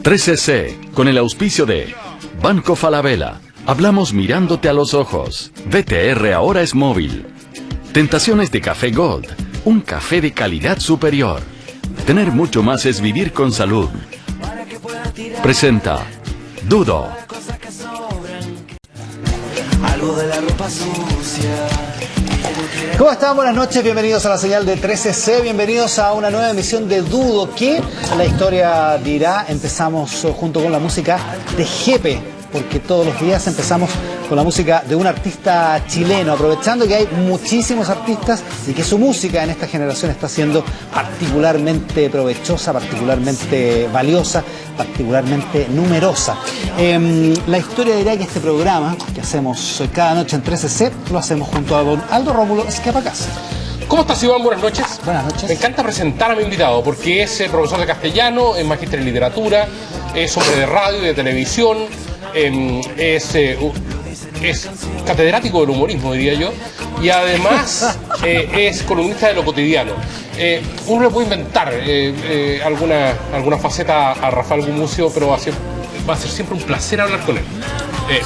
13C, con el auspicio de Banco Falabella. Hablamos mirándote a los ojos. VTR ahora es móvil. Tentaciones de Café Gold, un café de calidad superior. Tener mucho más es vivir con salud. Presenta Dudo. ¿Cómo están? Buenas noches, bienvenidos a la señal de 13C, bienvenidos a una nueva emisión de Dudo, que la historia dirá. Empezamos junto con la música de Jepe, porque todos los días empezamos con la música de un artista chileno, aprovechando que hay muchísimos artistas y que su música en esta generación está siendo particularmente provechosa, particularmente valiosa, particularmente numerosa. La historia dirá que este programa que hacemos cada noche en 13C lo hacemos junto a don Aldo Rómulo Esquiapacasa. ¿Cómo estás, Iván? Buenas noches. Buenas noches. Me encanta presentar a mi invitado porque es profesor de castellano, es magíster en literatura, es hombre de radio y de televisión, es catedrático del humorismo, diría yo, y además es columnista de Lo Cotidiano. Uno le puede inventar alguna faceta a Rafael Gumucio, pero va a ser siempre un placer hablar con él.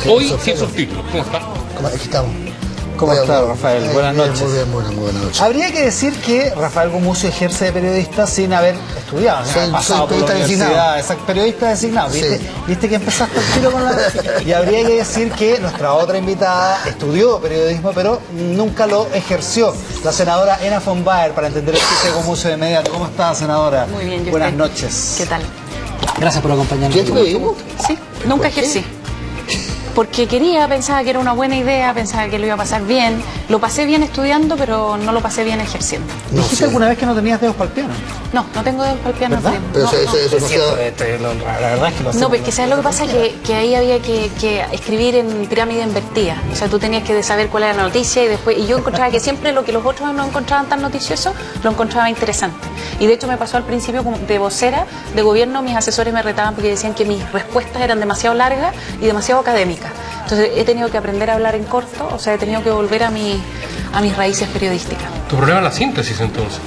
Hoy sin subtítulos. ¿Cómo está? Aquí estamos. ¿Cómo está, Rafael? Buenas noches. Muy bien, muy buenas noches. Habría que decir que Rafael Gumucio ejerce de periodista sin haber estudiado, ¿no? Soy periodista designado. Exacto, periodista designado. ¿Viste? Sí. ¿Viste que empezaste el tiro con la...? Y habría que decir que nuestra otra invitada estudió periodismo, pero nunca lo ejerció. La senadora Ena von Baer, para entender el chiste de Gumucio de inmediato. ¿Cómo está, senadora? Muy bien, yo Buenas estoy. noches. ¿Qué tal? Gracias por acompañarnos. ¿Qué periodismo? Sí, nunca ejercí. Porque pensaba que era una buena idea, pensaba que lo iba a pasar bien. Lo pasé bien estudiando, pero no lo pasé bien ejerciendo. ¿Dijiste alguna vez que no tenías dedos para el piano? No tengo dedos para el piano. ¿Verdad? Pero No, eso no. no se La verdad es que lo hacemos. No, porque ¿sabes lo que pasa? Que ahí había que escribir en pirámide invertida. O sea, tú tenías que saber cuál era la noticia y yo encontraba que siempre lo que los otros no encontraban tan noticioso, lo encontraba interesante. Y de hecho me pasó al principio como de vocera de gobierno, mis asesores me retaban porque decían que mis respuestas eran demasiado largas y demasiado académicas. Entonces he tenido que aprender a hablar en corto, o sea, he tenido que volver a mis raíces periodísticas. ¿Tu problema es la síntesis, entonces?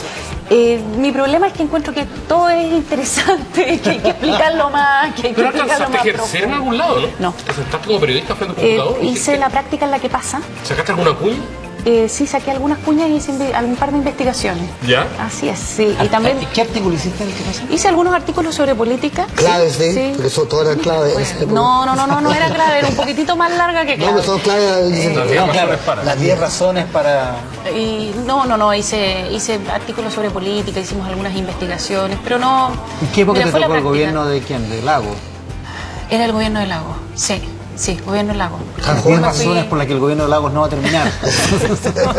Mi problema es que encuentro que todo es interesante, que hay que explicarlo más, que hay que ¿Pero explicarlo alcanzaste a más ejercer en profundo. algún lado, no? No. ¿Te sentaste como periodista frente a un computador? Hice la práctica en La que pasa. ¿Sacaste alguna cuña? Sí, saqué algunas cuñas y hice algún par de investigaciones. ¿Ya? Así es, sí. Y también ¿Qué artículo hiciste en el que pasó? hice algunos artículos sobre política. Claves, sí, ¿sí? Porque eso todo era clave. en esa época. No era clave, era un poquitito más larga que No, clave. pero son claves. No, claro, las 10 razones para... Y hice artículos sobre política, hicimos algunas investigaciones, pero no... ¿En qué época Mira, te fue la tocó el práctica. gobierno de quién? ¿De Lago? Era el gobierno de Lagos, sí, gobierno de Lagos. Las 10 Me fui- razones por las que el gobierno de Lagos no va a terminar.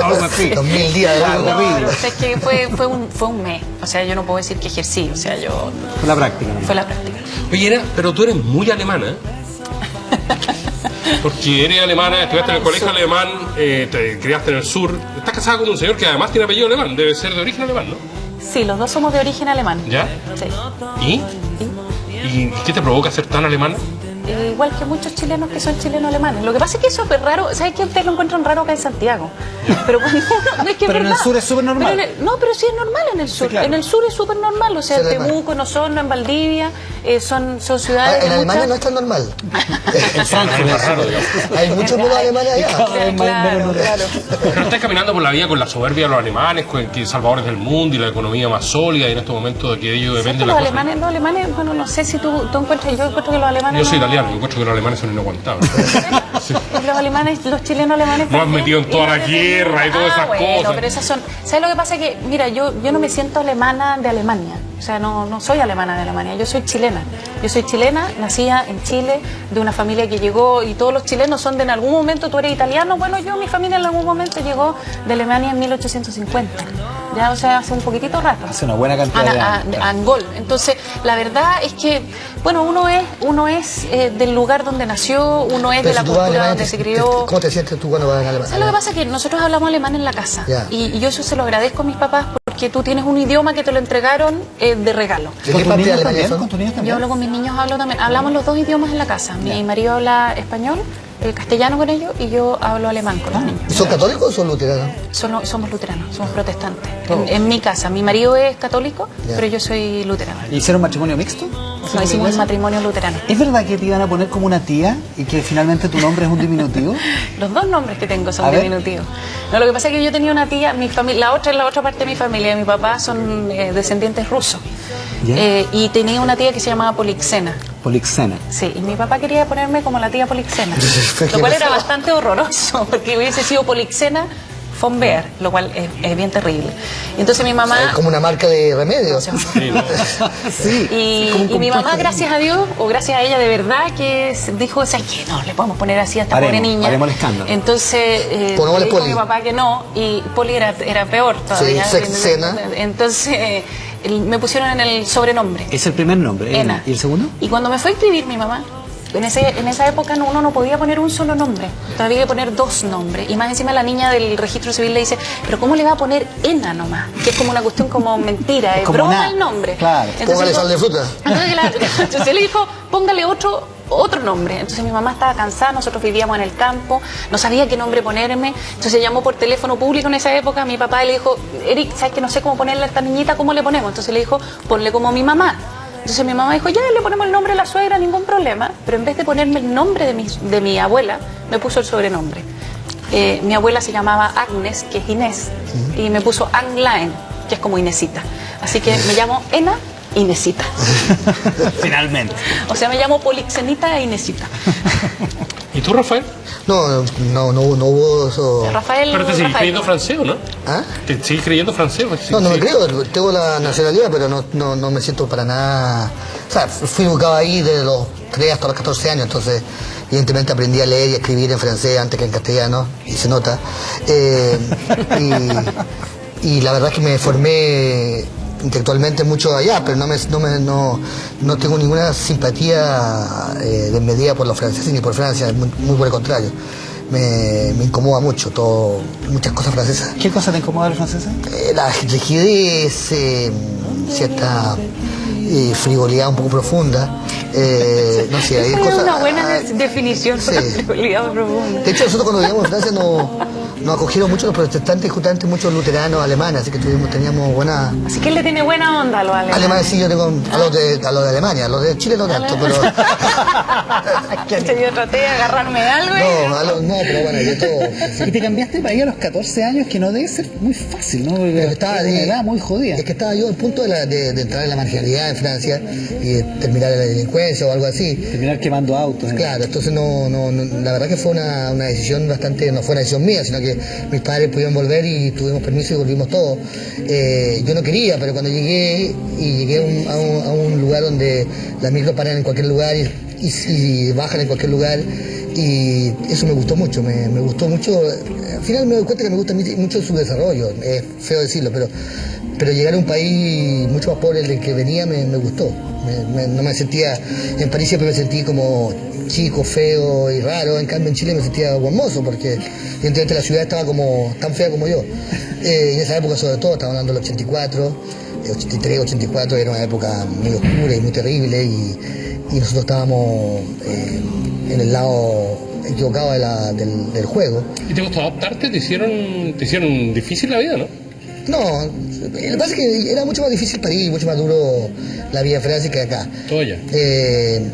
Algo así. 2000 días de largo. Terrible. No, o sea, es que fue un mes, o sea, yo no puedo decir que ejercí, o sea, Fue la práctica, ¿no? fue la práctica. Oye, Ena, pero tú eres muy alemana, ¿eh? Porque eres alemana, estudiaste en el colegio alemán, te criaste en el sur. Estás casada con un señor que además tiene apellido alemán, debe ser de origen alemán, ¿no? Sí, los dos somos de origen alemán. ¿Ya? Sí. ¿Y qué te provoca ser tan alemana? Igual que muchos chilenos que son chileno-alemanes. Lo que pasa es que eso es raro. ¿Sabes qué? Ustedes lo encuentran raro acá en Santiago. Pero cuando no es que es Pero en el verdad. sur es súper normal. Pero sí es normal en el sur. Sí, claro. En el sur es súper normal. O sea, Sí, en normal. Temuco, en Osorno, en Valdivia, son ciudades. En de Alemania no mucha- es tan normal. En Frankfurt. Es raro, digamos. Hay muchos modos alemanes allá. Claro. Pero no estás caminando por la vida con la soberbia de los alemanes, que salvadores del mundo y la economía más sólida, y en estos momentos de que ello depende Los la cosa. alemanes, bueno, no sé si tú encuentras, yo encuentro que los alemanes. Yo soy no- italiano, encuentro que los alemanes son inaguantables. Sí. Los alemanes, los chilenos alemanes. Nos han también. metido en toda la guerra y todas esas bueno, cosas. pero esas son. ¿Sabes lo que pasa? Que, mira, yo no me siento alemana de Alemania. O sea, no soy alemana de Alemania, yo soy chilena. Yo soy chilena, nacida en Chile, de una familia que llegó, y todos los chilenos son de en algún momento, tú eres italiano, bueno, mi familia en algún momento llegó de Alemania en 1850. Ya, o sea, hace un poquitito rato. Hace una buena cantidad de años. A Angol. Entonces, la verdad es que, bueno, uno es del lugar donde nació, uno es de Pero la si tú vas a cultura Alemania, donde se crió. ¿cómo te sientes tú cuando vas a ¿Sabes lo que Alemania? pasa? Que nosotros hablamos alemán en la casa. Ya. Y yo eso se lo agradezco a mis papás porque tú tienes un idioma que te lo entregaron de regalo. ¿De ¿Con qué tus parte de niños Alemania también? son? ¿Con tus niños Yo también? hablo con mis niños, también. Hablamos los dos idiomas en la casa. Mi marido habla español, el castellano con ellos, y yo hablo alemán con los niños. ¿Y son católicos o son luteranos? Somos luteranos, somos protestantes. En mi casa, mi marido es católico, Ya. pero yo soy luterana. ¿Hicieron matrimonio mixto? Nos hicimos un matrimonio luterano. ¿Es verdad que te iban a poner como una tía y que finalmente tu nombre es un diminutivo? Los dos nombres que tengo A son ver. diminutivos. No, lo que pasa es que yo tenía una tía, mi familia, la otra parte de mi familia, mi papá son descendientes rusos. Ya. Y tenía una tía que se llamaba Polixena. Polixena. Sí, y mi papá quería ponerme como la tía Polixena, lo cual era bastante horroroso, porque hubiese sido Polixena von Beer, lo cual es bien terrible. Y entonces mi mamá... Es como una marca de remedios. Sí. Y, como un y mi mamá, compuesto. gracias a Dios, o gracias a ella de verdad, que dijo, ¿sabes qué? No, le podemos poner así a esta Haremos, pobre niña. haremos el escándalo. Entonces, Pongámosle le dijo a Poli. mi papá que no, y Poli era peor todavía. Sí, Sexena. Entonces, me pusieron en el sobrenombre. Es el primer nombre. Ena. ¿Y el segundo? Y cuando me fue a escribir mi mamá, en esa época uno no podía poner un solo nombre, había que poner dos nombres. Y más encima la niña del registro civil le dice, pero ¿cómo le va a poner Ena nomás? Que es como una cuestión como mentira, es como broma nada. el nombre. Claro. Póngale sal de fruta. Entonces le dijo, póngale otro nombre. Entonces mi mamá estaba cansada, nosotros vivíamos en el campo, no sabía qué nombre ponerme, entonces llamó por teléfono público en esa época a mi papá y le dijo, Eric, ¿sabes que no sé cómo ponerle a esta niñita? ¿Cómo le ponemos? Entonces le dijo, ponle como mi mamá. Entonces mi mamá dijo, ya le ponemos el nombre a la suegra, ningún problema, pero en vez de ponerme el nombre de mi abuela, me puso el sobrenombre. Mi abuela se llamaba Agnes, que es Inés, y me puso Anglaen, que es como Inesita. Así que me llamo Ena Inesita. Finalmente. O sea, me llamo Polixenita e Inesita. ¿Y tú, Rafael? No hubo eso. Rafael. Pero te sigues Rafael. creyendo francés, ¿o no? ¿Ah? ¿Te sigues creyendo francés? No me Sí. creo, tengo la nacionalidad, pero no me siento para nada. O sea, fui educado ahí desde los 3 hasta los 14 años, entonces evidentemente aprendí a leer y a escribir en francés antes que en castellano, y se nota. Y la verdad es que me formé intelectualmente mucho allá, pero no tengo ninguna simpatía desmedida por los franceses ni por Francia, muy por el contrario. Me incomoda mucho muchas cosas francesas. ¿Qué cosa te incomoda a los franceses? La rigidez, cierta frivolidad un poco profunda. No sé, hay Esa cosas. es una buena definición Sí. de frivolidad profunda. De hecho, nosotros cuando vivíamos en Francia nos acogieron mucho los protestantes, justamente muchos luteranos alemanes, así que teníamos buena. Así que él le tiene buena onda a los alemanes. Alemanes sí, yo tengo a los de Alemania, a los de Chile no tanto, pero. Yo traté de agarrarme de algo. No, pero bueno, yo todo. Y te cambiaste de país a los 14 años, que no debe ser muy fácil, ¿no? Porque Pero estaba es una edad muy jodida. Es que estaba yo al punto de entrar en la marginalidad en Francia y de terminar en la delincuencia o algo así. Terminar quemando autos. Claro, entonces la verdad que fue una decisión bastante, no fue una decisión mía, sino que mis padres pudieron volver y tuvimos permiso y volvimos todos. Yo no quería, pero cuando llegué a un lugar donde las micros paran en cualquier lugar y bajan en cualquier lugar, y eso me gustó mucho, me gustó mucho. Al final me doy cuenta que me gusta mucho su desarrollo, es feo decirlo, pero llegar a un país mucho más pobre del que venía me gustó. No me sentía, en París siempre me sentí como chico, feo y raro, en cambio en Chile me sentía hermoso porque evidentemente la ciudad estaba como tan fea como yo. En esa época sobre todo, estaba hablando del 84, 83, 84, era una época muy oscura y muy terrible y nosotros estábamos en el lado equivocado del juego. ¿Y te costó adaptarte? ¿Te hicieron difícil la vida, no? No, lo que pasa es que era mucho más difícil París, mucho más duro la vida en Francia que acá. Todo ya.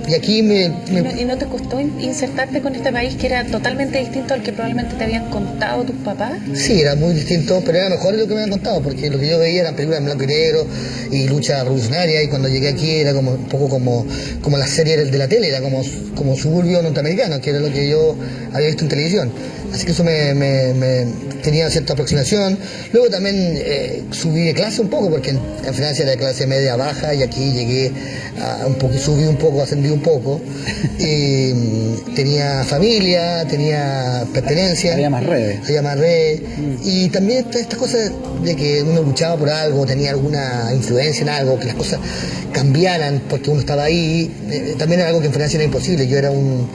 Y aquí ¿Y no te costó insertarte con este país que era totalmente distinto al que probablemente te habían contado tus papás? Sí, era muy distinto, pero era mejor de lo que me habían contado, porque lo que yo veía eran películas en blanco y negro y lucha revolucionaria, y cuando llegué aquí era como un poco como las series de la tele, era como suburbio norteamericano, que era lo que yo había visto en televisión. Así que eso me tenía cierta aproximación. Luego también subí de clase un poco, porque en Francia era de clase media baja, y aquí llegué subí un poco, ascendí un poco. Tenía familia, tenía pertenencia. Había más redes. Había más redes. Y también estas cosas de que uno luchaba por algo, tenía alguna influencia en algo, que las cosas cambiaran porque uno estaba ahí. También era algo que en Francia era imposible. Yo era un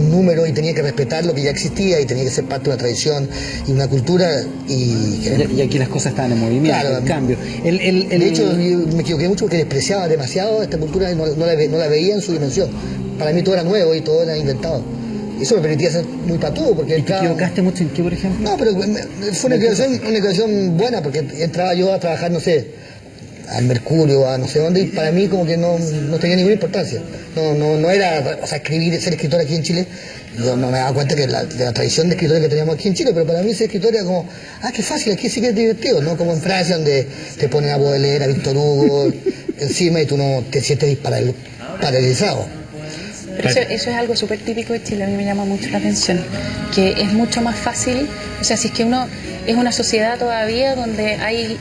número y tenía que respetar lo que ya existía y tenía que ser parte de una tradición y una cultura. Y aquí las cosas estaban en movimiento, Claro, en cambio. De hecho, yo me equivoqué mucho porque despreciaba demasiado esta cultura y no la veía en su dimensión. Para mí todo era nuevo y todo era inventado. Eso me permitía ser muy patudo porque ¿Te equivocaste mucho en qué, por ejemplo? No, pero fue una creación buena porque entraba yo a trabajar, no sé, al Mercurio, a no sé dónde, y para mí como que no tenía ninguna importancia. No era, o sea, ser escritor aquí en Chile, yo no me daba cuenta de la tradición de escritores que teníamos aquí en Chile, pero para mí ser escritor era como, qué fácil, aquí sí que es divertido, ¿no? Como en Francia, donde te ponen a Baudelaire, a Víctor Hugo encima y tú no te sientes paralizado. Pero eso es algo súper típico de Chile, a mí me llama mucho la atención, que es mucho más fácil, o sea, si es que uno es una sociedad todavía donde hay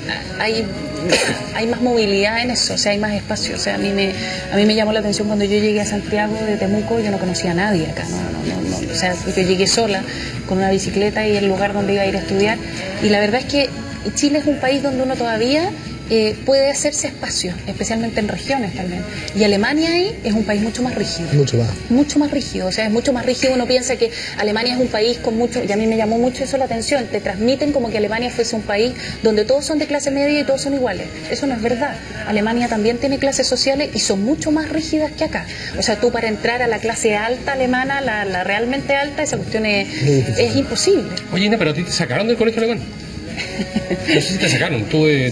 más movilidad en eso, o sea, hay más espacio, o sea, a mí me llamó la atención cuando yo llegué a Santiago de Temuco, yo no conocía a nadie acá, no, o sea, yo llegué sola con una bicicleta y el lugar donde iba a ir a estudiar, y la verdad es que Chile es un país donde uno todavía puede hacerse espacio, especialmente en regiones también. Y Alemania ahí es un país mucho más rígido. Mucho más rígido, o sea, es mucho más rígido. Uno piensa que Alemania es un país con mucho, y a mí me llamó mucho eso la atención, te transmiten como que Alemania fuese un país donde todos son de clase media y todos son iguales. Eso no es verdad. Alemania también tiene clases sociales y son mucho más rígidas que acá. O sea, tú para entrar a la clase alta alemana, la realmente alta, esa cuestión es imposible. Oye, Ina, pero a ti te sacaron del colegio alemán. No sé si te sacaron.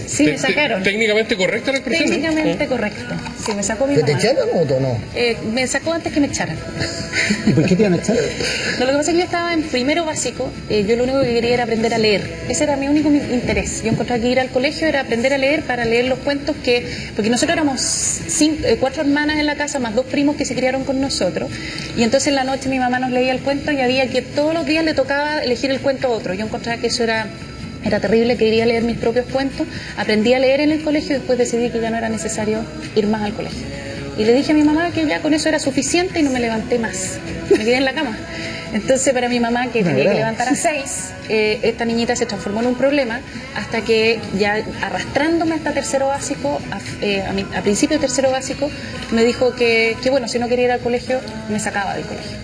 Sí, me sacaron. ¿Técnicamente correcta la expresión? Técnicamente correcto. Sí, me sacó mi mamá. ¿Te echaron o no? Me sacó antes que me echaran. ¿Y por qué te iban a echar? No, lo que pasa es que yo estaba en primero básico, yo lo único que quería era aprender a leer. Ese era mi único interés. Yo encontraba que ir al colegio era aprender a leer para leer los cuentos porque nosotros éramos 4 hermanas en la casa, más 2 primos que se criaron con nosotros. Y entonces en la noche mi mamá nos leía el cuento y había que todos los días le tocaba elegir el cuento a otro. Yo encontraba que eso era terrible, que quería leer mis propios cuentos. Aprendí a leer en el colegio y después decidí que ya no era necesario ir más al colegio. Y le dije a mi mamá que ya con eso era suficiente y no me levanté más. Me quedé en la cama. Entonces para mi mamá, que tenía que levantar a 6, esta niñita se transformó en un problema hasta que ya arrastrándome hasta tercero básico, a principio de tercero básico, me dijo que bueno, si no quería ir al colegio, me sacaba del colegio.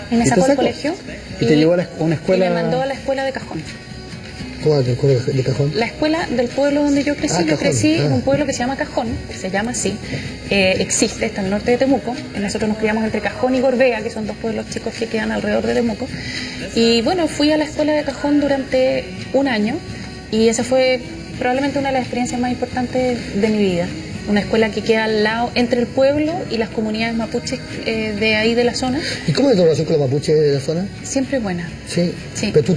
Y me sacó del colegio y te llevó a una escuela. Y me mandó a la escuela de Cajón. ¿Cómo es la escuela de Cajón? La escuela del pueblo donde yo crecí. Yo crecí en un pueblo que se llama Cajón, se llama así. Existe, está en el norte de Temuco. Nosotros nos criamos entre Cajón y Gorbea, que son 2 pueblos chicos que quedan alrededor de Temuco. Y bueno, fui a la escuela de Cajón durante un año y esa fue probablemente una de las experiencias más importantes de mi vida. Una escuela que queda al lado, entre el pueblo y las comunidades mapuches de ahí de la zona. ¿Y cómo es tu relación con los mapuches de la zona? Siempre buena. Sí. Sí. ¿Pero tú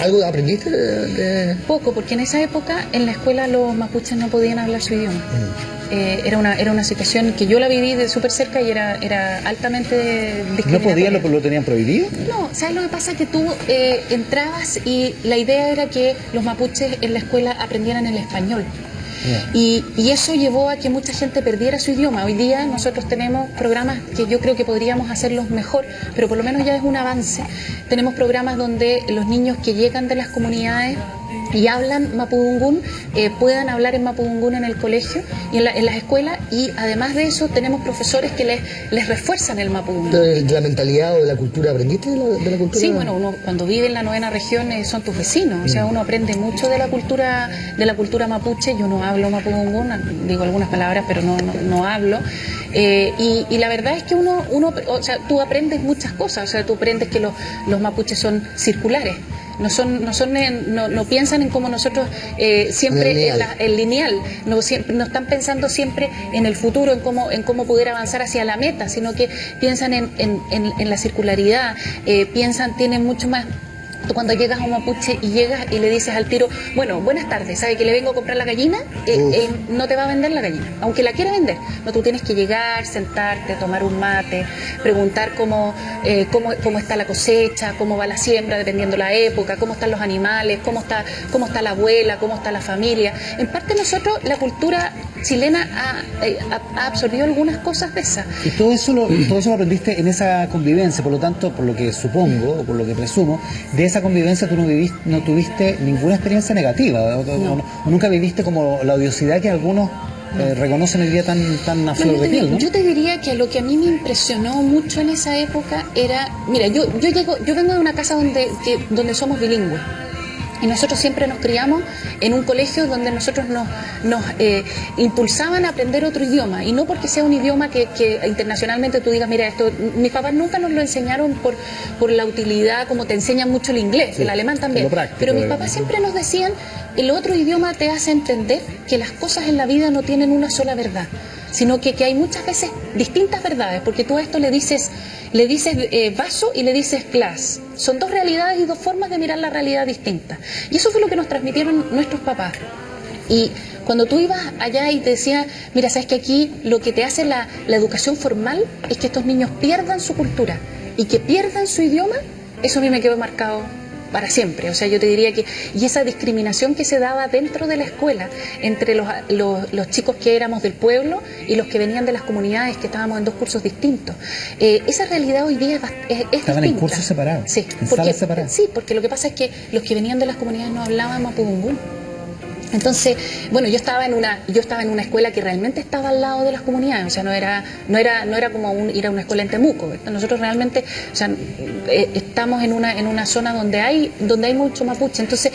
algo aprendiste de...? Poco, porque en esa época en la escuela los mapuches no podían hablar su idioma. Era una situación que yo la viví de súper cerca y era altamente discriminatoria. ¿No podían, lo tenían prohibido? No, ¿sabes lo que pasa? Que tú entrabas y la idea era que los mapuches en la escuela aprendieran el español. Y eso llevó a que mucha gente perdiera su idioma. Hoy día nosotros tenemos programas que yo creo que podríamos hacerlos mejor, pero por lo menos ya es un avance. Tenemos programas donde los niños que llegan de las comunidades y hablan mapudungún puedan hablar en mapudungún en el colegio y en las escuelas, y además de eso tenemos profesores que les refuerzan el mapudungún. ¿De la mentalidad o de la cultura aprendiste de la cultura? Sí, bueno, uno cuando vive en la 9ª región son tus vecinos, o sea, uno aprende mucho de la cultura mapuche. Yo no hablo mapudungún, digo algunas palabras, pero no hablo. Y la verdad es que uno, o sea, tú aprendes muchas cosas, o sea, tú aprendes que los mapuches son circulares. No piensan en cómo nosotros siempre el lineal, no están pensando siempre en el futuro, en cómo poder avanzar hacia la meta, sino que piensan en la circularidad, tienen mucho más. Tú cuando llegas a un mapuche y llegas y le dices al tiro, bueno, buenas tardes, ¿sabe que le vengo a comprar la gallina? No te va a vender la gallina, aunque la quiera vender. No, tú tienes que llegar, sentarte, tomar un mate, preguntar cómo está la cosecha, cómo va la siembra, dependiendo la época, cómo están los animales, cómo está la abuela, cómo está la familia. En parte nosotros, la cultura chilena ha absorbido algunas cosas de esas. Y todo eso lo aprendiste en esa convivencia, por lo tanto, por lo que supongo, o por lo que presumo, de esa convivencia tú no tuviste ninguna experiencia negativa, o nunca viviste como la odiosidad que algunos reconocen hoy día tan a flor de piel, ¿no? Yo te diría que lo que a mí me impresionó mucho en esa época era, mira, yo vengo de una casa donde somos bilingües. Y nosotros siempre nos criamos en un colegio donde nosotros nos impulsaban a aprender otro idioma, y no porque sea un idioma que internacionalmente tú digas, mira, esto, mis papás nunca nos lo enseñaron por la utilidad, como te enseñan mucho el inglés, el alemán también, pero mis papás siempre nos decían, el otro idioma te hace entender que las cosas en la vida no tienen una sola verdad, sino que hay muchas veces distintas verdades, porque tú a esto le dices vaso y le dices glass. Son dos realidades y dos formas de mirar la realidad distintas. Y eso fue lo que nos transmitieron nuestros papás. Y cuando tú ibas allá y te decían, mira, sabes que aquí lo que te hace la educación formal es que estos niños pierdan su cultura y que pierdan su idioma, eso a mí me quedó marcado para siempre. O sea, yo te diría que, y esa discriminación que se daba dentro de la escuela entre los chicos que éramos del pueblo y los que venían de las comunidades, que estábamos en dos cursos distintos, esa realidad hoy día es Estaban distinta. en cursos separados, Sí, en salas separadas. sí, porque lo que pasa es que los que venían de las comunidades no hablaban mapudungún. Entonces, bueno, yo estaba en una escuela que realmente estaba al lado de las comunidades, o sea, no era como ir a una escuela en Temuco, ¿verdad? Nosotros realmente, o sea, estamos en una zona donde hay mucho mapuche. Entonces,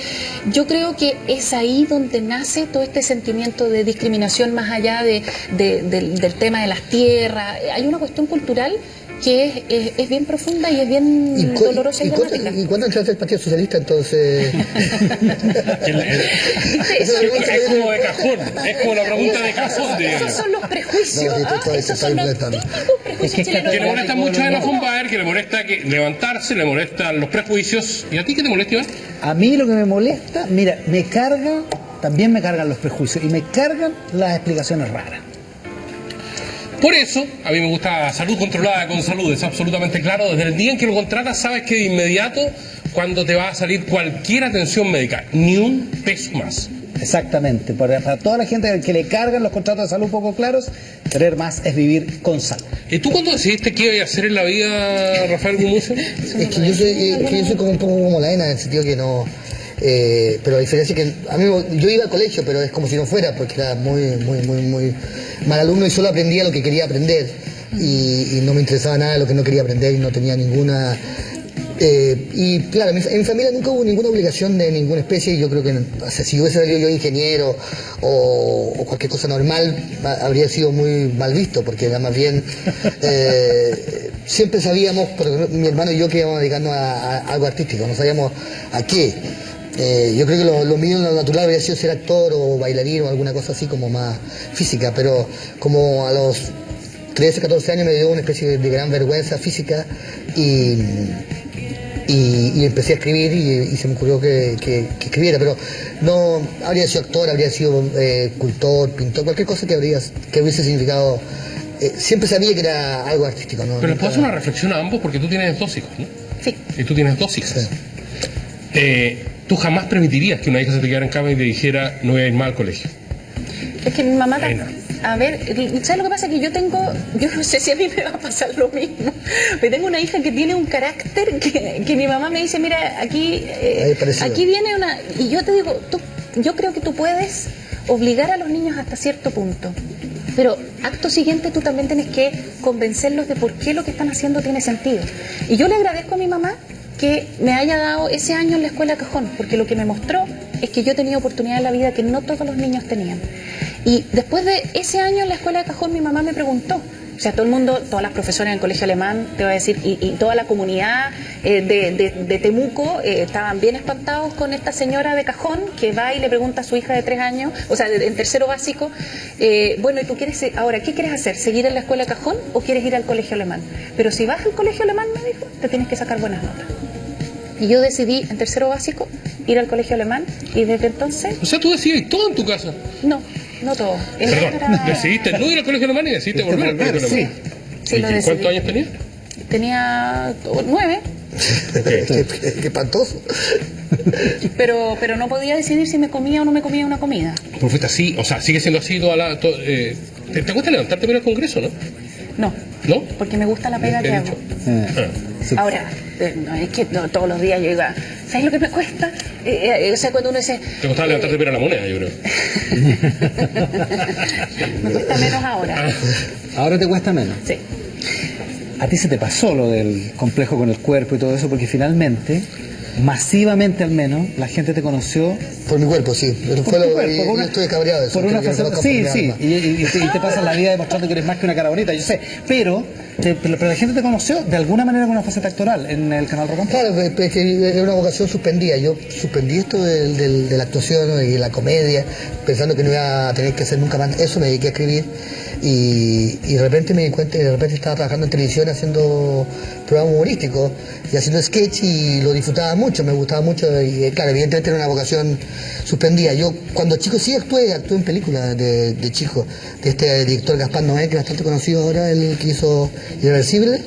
yo creo que es ahí donde nace todo este sentimiento de discriminación más allá del tema de las tierras. Hay una cuestión cultural que es bien profunda y es bien dolorosa y dramática. ¿Y cuándo entraste al Partido Socialista entonces? Es como de cajón, es como la pregunta de cajón, digamos. Esos son los prejuicios. Esos son los típicos prejuicios chilenos. Que le molesta mucho a la Fonbaer, que le molesta levantarse, le molestan los prejuicios. ¿Y a ti qué te molesta, Iván? A mí lo que me molesta, mira, también me cargan los prejuicios y me cargan las explicaciones raras. Por eso, a mí me gusta Salud Controlada con Salud, es absolutamente claro. Desde el día en que lo contratas, sabes que de inmediato, cuando te va a salir cualquier atención médica, ni un peso más. Exactamente, para toda la gente que le cargan los contratos de salud poco claros, querer más es vivir con salud. ¿Y tú cuándo decidiste qué ibas a hacer en la vida, Rafael Gumucio? Es que yo soy como un poco como la ENA, en el sentido que no... pero la diferencia es que yo iba al colegio, pero es como si no fuera, porque era muy mal alumno y solo aprendía lo que quería aprender y no me interesaba nada de lo que no quería aprender y no tenía ninguna... y claro, en mi familia nunca hubo ninguna obligación de ninguna especie y yo creo que, o sea, si hubiese salido yo ingeniero o cualquier cosa normal, habría sido muy mal visto, porque era más bien... siempre sabíamos, porque mi hermano y yo, que íbamos dedicando a algo artístico, no sabíamos a qué. Yo creo que lo mío, lo natural, habría sido ser actor o bailarín o alguna cosa así como más física, pero como a los 13, 14 años me dio una especie de gran vergüenza física y empecé a escribir y se me ocurrió que escribiera, pero no habría sido actor, habría sido escultor, pintor, cualquier cosa que hubiese significado. Siempre sabía que era algo artístico, ¿no? Pero les puedo hacer una reflexión a ambos, porque tú tienes dos hijos, ¿no? Sí. Y tú tienes dos hijas. Sí. Tú jamás permitirías que una hija se te quedara en cama y te dijera, no voy a ir más al colegio. Es que mi mamá... A ver, ¿sabes lo que pasa? Que yo no sé si a mí me va a pasar lo mismo, pero tengo una hija que tiene un carácter que mi mamá me dice, mira, aquí viene una... Y yo te digo, yo creo que tú puedes obligar a los niños hasta cierto punto, pero acto siguiente tú también tienes que convencerlos de por qué lo que están haciendo tiene sentido. Y yo le agradezco a mi mamá que me haya dado ese año en la escuela Cajón, porque lo que me mostró es que yo tenía oportunidad en la vida que no todos los niños tenían. Y después de ese año en la escuela de Cajón, mi mamá me preguntó, o sea, todo el mundo, todas las profesoras en el colegio alemán, te voy a decir, y toda la comunidad de Temuco estaban bien espantados con esta señora de Cajón que va y le pregunta a su hija de 3 años, o sea, en tercero básico, bueno, ¿y tú ahora qué quieres hacer? ¿Seguir en la escuela de Cajón o quieres ir al colegio alemán? Pero si vas al colegio alemán, me dijo, te tienes que sacar buenas notas. Y yo decidí en tercero básico ir al colegio alemán y desde entonces... O sea, tú decidiste todo en tu casa. No todo. Perdón, decidiste no ir al colegio alemán y decidiste volver al colegio alemán. Sí, lo decidí. ¿Cuántos años tenías? Tenía 9. Qué espantoso. Pero no podía decidir si me comía o no me comía una comida. Pues fuiste así, o sea, sigue siendo así ¿te gusta levantarte para ir al Congreso, no? No, porque me gusta la pega que hago. Sí. Ahora, no, es que todos los días yo iba, ¿sabes lo que me cuesta? O sea, cuando uno dice... Te gustaba levantarte para ir a la moneda, yo creo. Me cuesta menos ahora. Ahora te cuesta menos. Sí. A ti se te pasó lo del complejo con el cuerpo y todo eso, porque finalmente masivamente al menos, la gente te conoció Por mi cuerpo, sí. Pero por fue tu lo, cuerpo, y- por yo una- estoy cabreado de eso. por una que faceta, reconozcan sí, por mi sí, alma. y te pasas la vida demostrando que eres más que una cara bonita, yo sé, pero la gente te conoció de alguna manera con una faceta actoral en el canal Rock and Pop. Claro, es que era una vocación suspendida. Yo suspendí esto de la actuación y la comedia, pensando que no iba a tener que hacer nunca más eso, me dediqué a escribir y de repente me di cuenta, de repente estaba trabajando en televisión haciendo programas humorísticos y haciendo sketch y lo disfrutaba mucho, me gustaba mucho y claro, evidentemente era una vocación suspendida. Yo cuando chico sí actué en películas de chico, de este director Gaspar Noé, que es bastante conocido ahora, el que hizo Irreversible.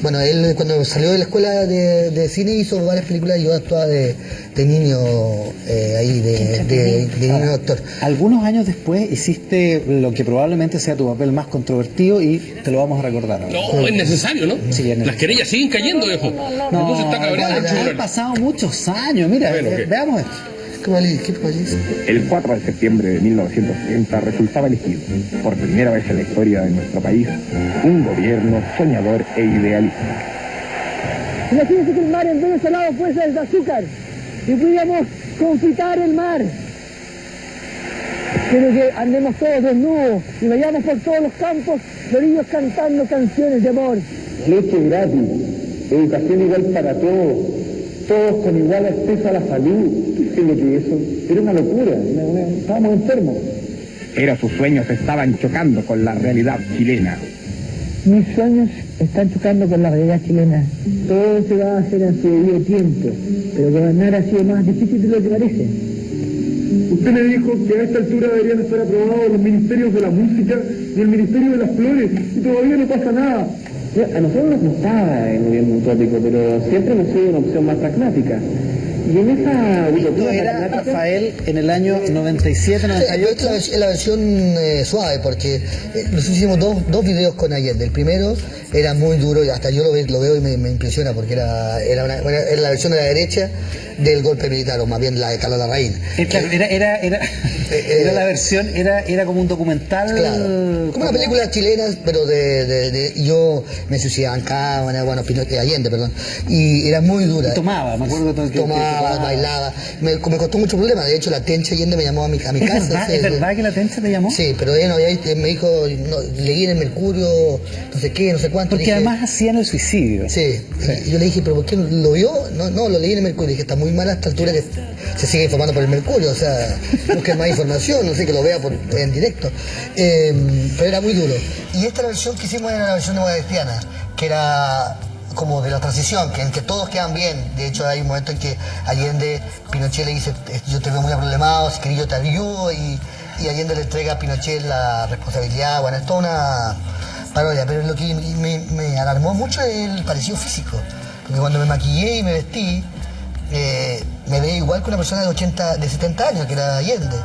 Bueno, él cuando salió de la escuela de cine hizo varias películas y yo actuaba de niño ahí, de niño actor. Algunos años después hiciste lo que probablemente sea tu papel más controvertido y te lo vamos a recordar ahora. No, es necesario, ¿no? Sí, es necesario. Las querellas siguen cayendo, viejo. No, se está cabreando el han tribunal. pasado muchos años, mira, Bueno, ¿qué? veamos esto. ¿Qué país? El 4 de septiembre de 1970 resultaba elegido, por primera vez en la historia de nuestro país, un gobierno soñador e idealista. Imagínense que el mar en vez de salado fuese de azúcar y pudiéramos confitar el mar. Quiero que andemos todos desnudos y vayamos por todos los campos de niños cantando canciones de amor. Leche gratis, educación igual para todos, todos con igual acceso a la salud. Diciendo que eso era una locura, estábamos enfermos. Pero sus sueños estaban chocando con la realidad chilena. Mis sueños están chocando con la realidad chilena. Todo se va a hacer en su debido tiempo, pero gobernar ha sido más difícil de lo que parece. Usted me dijo que a esta altura deberían estar aprobados los ministerios de la música y el ministerio de las flores, y todavía no pasa nada. A nosotros nos gustaba el gobierno utópico, pero siempre hemos sido una opción más pragmática. Y en esa Esto utopía era pragmática... Rafael en el año 97, Pero 98. esta es la versión suave, porque nosotros hicimos dos videos con Allende. El primero era muy duro, y hasta yo lo veo y me impresiona, porque era la versión de la derecha del golpe militar, o más bien la de Carlos Larraín. Claro, era la versión, era como un documental. Claro, como una película chilena, pero yo me suicidaba en cámara, bueno, Allende, perdón, y era muy dura. Tomaba, me acuerdo que Tomaba, bailaba, me costó mucho problema. De hecho, la Tencha Allende me llamó a mi ¿Es casa. verdad que la Tencha te llamó? Sí, pero ella no había, me dijo, no, leí en el Mercurio, no sé qué, no sé cuánto. Porque dije, además hacían el suicidio. Sí, y yo le dije, ¿pero por qué lo vio? No, lo leí en el Mercurio. Dije, está muy mal a esta altura que se sigue informando por el Mercurio, o sea, busquen más información, no sé, que lo vea en directo. Pero era muy duro. Y esta versión que hicimos era la versión de Moda Cristiana, que era como de la transición, en que todos quedan bien. De hecho, hay un momento en que Allende, Pinochet le dice, yo te veo muy problemado, si querés yo te ayudo, y Allende le entrega a Pinochet la responsabilidad. Bueno, es toda una parodia, pero lo que me alarmó mucho es el parecido físico, porque cuando me maquillé y me vestí, me veía igual que una persona de 70 años, que era Allende,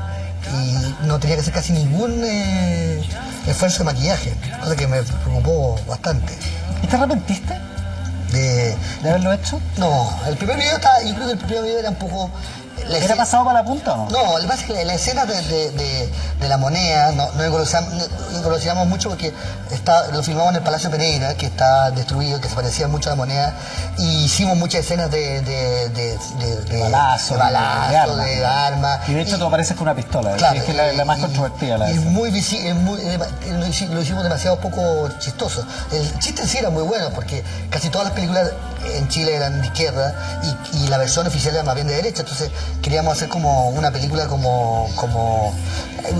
y no tenía que hacer casi ningún esfuerzo de maquillaje, cosa que me preocupó bastante. ¿Y te arrepentiste De, de haberlo hecho? no, el primer video estaba, yo creo que el primer video era un poco... ¿Era pasado para la punta o no? No, lo que pasa es que la escena de la moneda no evolucionamos mucho porque lo filmamos en el Palacio Pereira, que está destruido, que se parecía mucho a la moneda, y hicimos muchas escenas de balazo, de armas. Y de hecho tú apareces con una pistola, Claro, que es la más controvertida. Y es muy lo hicimos demasiado poco chistoso. El chiste en sí era muy bueno porque casi todas las películas en Chile eran de izquierda y la versión oficial era más bien de derecha, entonces queríamos hacer como una película como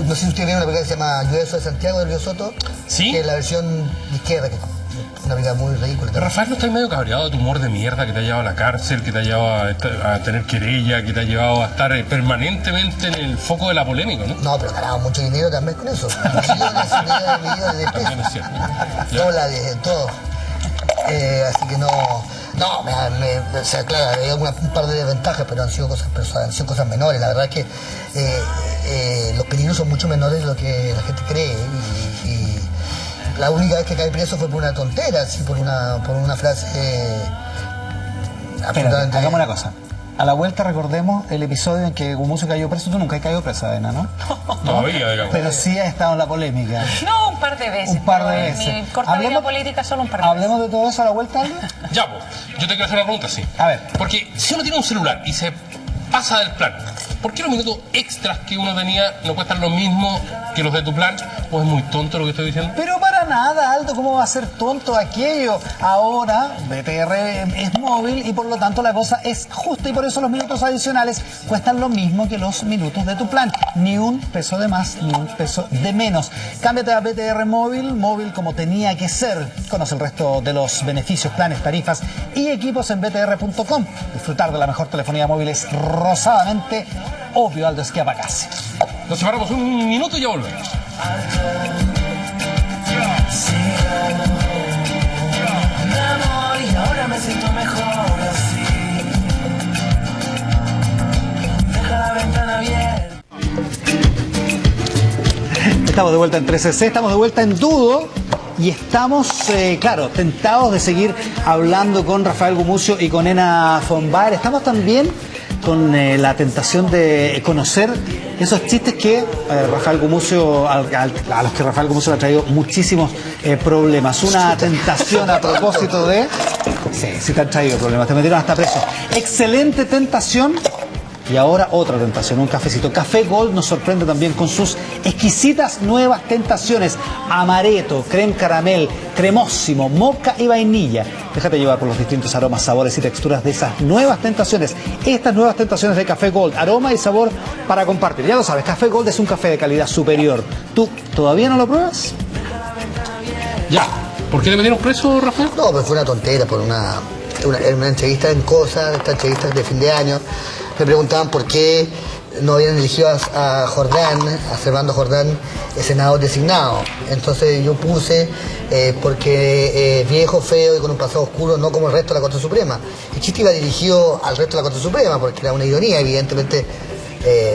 no sé si ustedes vieron una película que se llama Yo soy de Santiago de Río Soto, ¿Sí? que es la versión de izquierda, que es una película muy ridícula. Pero Rafael, ¿no estás medio cabreado de tu humor de mierda que te ha llevado a la cárcel, que te ha llevado a tener querella, que te ha llevado a estar permanentemente en el foco de la polémica, ¿no? No, pero ganamos mucho dinero también con eso. Millones de También es pesos. cierto. Ya. Dólares, todo. Así que no, o sea, claro, había un par de desventajas, pero han sido cosas menores. La verdad es que los peligros son mucho menores de lo que la gente cree. Y la única vez que caí preso fue por una tontera, así, por una frase. Espera, hagamos una cosa. A la vuelta recordemos el episodio en que Gumucio cayó preso. Tú nunca has caído presa, Adena, ¿no? Todavía, digamos. Pero sí has estado en la polémica. No, par de veces. Un par de veces. En mi corta vida política solo un par de veces. Hablemos de todo eso a la vuelta, Aldo. Ya, pues, yo te quiero hacer una pregunta, sí. A ver. Porque si uno tiene un celular y se pasa del plan, ¿por qué los minutos extras que uno tenía no cuestan lo mismo que los de tu plan? ¿O es muy tonto lo que estoy diciendo? Pero para nada, Aldo, ¿cómo va a ser tonto aquello? Ahora BTR es móvil y por lo tanto la cosa es justa y por eso los minutos adicionales cuestan lo mismo que los minutos de tu plan. Ni un peso de más, ni un peso de menos. Cámbiate a BTR móvil como tenía que ser. Conoce el resto de los beneficios, planes, tarifas y equipos en btr.com. Disfrutar de la mejor telefonía móvil es rosadamente obvio, Aldo Esquiapacase. Nos separamos un minuto y ya volvemos. Y ahora me siento mejor así. Deja la ventana abierta. Estamos de vuelta en 3CC, estamos de vuelta en Dudo y estamos, claro, tentados de seguir hablando con Rafael Gumucio y con Ena von Baer. Estamos también con la tentación de conocer esos chistes que Rafael Gumucio, a los que Rafael Gumucio le ha traído muchísimos problemas. Una tentación a propósito de... Sí te han traído problemas, te metieron hasta preso. Excelente tentación. Y ahora otra tentación, un cafecito. Café Gold nos sorprende también con sus exquisitas nuevas tentaciones. Amaretto, creme caramel, cremósimo, moca y vainilla. Déjate llevar por los distintos aromas, sabores y texturas de esas nuevas tentaciones. Estas nuevas tentaciones de Café Gold, aroma y sabor para compartir. Ya lo sabes, Café Gold es un café de calidad superior. ¿Tú todavía no lo pruebas? Ya. ¿Por qué te metieron preso, Rafael? No, pues fue una tontera por una entrevista en Cosas, esta entrevista de fin de año. Me preguntaban por qué no habían elegido a Jordán, a Servando Jordán, senador designado. Entonces yo puse porque viejo, feo y con un pasado oscuro, no como el resto de la Corte Suprema. El chiste iba dirigido al resto de la Corte Suprema porque era una ironía, evidentemente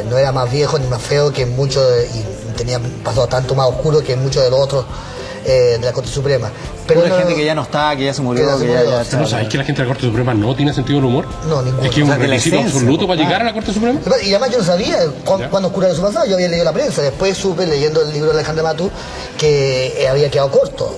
no era más viejo ni más feo que muchos, y tenía un pasado tanto más oscuro que muchos de los otros de la Corte Suprema. Pero hay gente que ya no está, que ya se murió, ¿No sabes que la gente de la Corte Suprema no tiene sentido del humor? No, ninguno. Es que es un O sea, que la requisito esencia, absoluto para llegar a la Corte Suprema. Y además yo no sabía cuándo oscuraba su pasado, yo había leído la prensa, después supe leyendo el libro de Alejandra Matú que había quedado corto.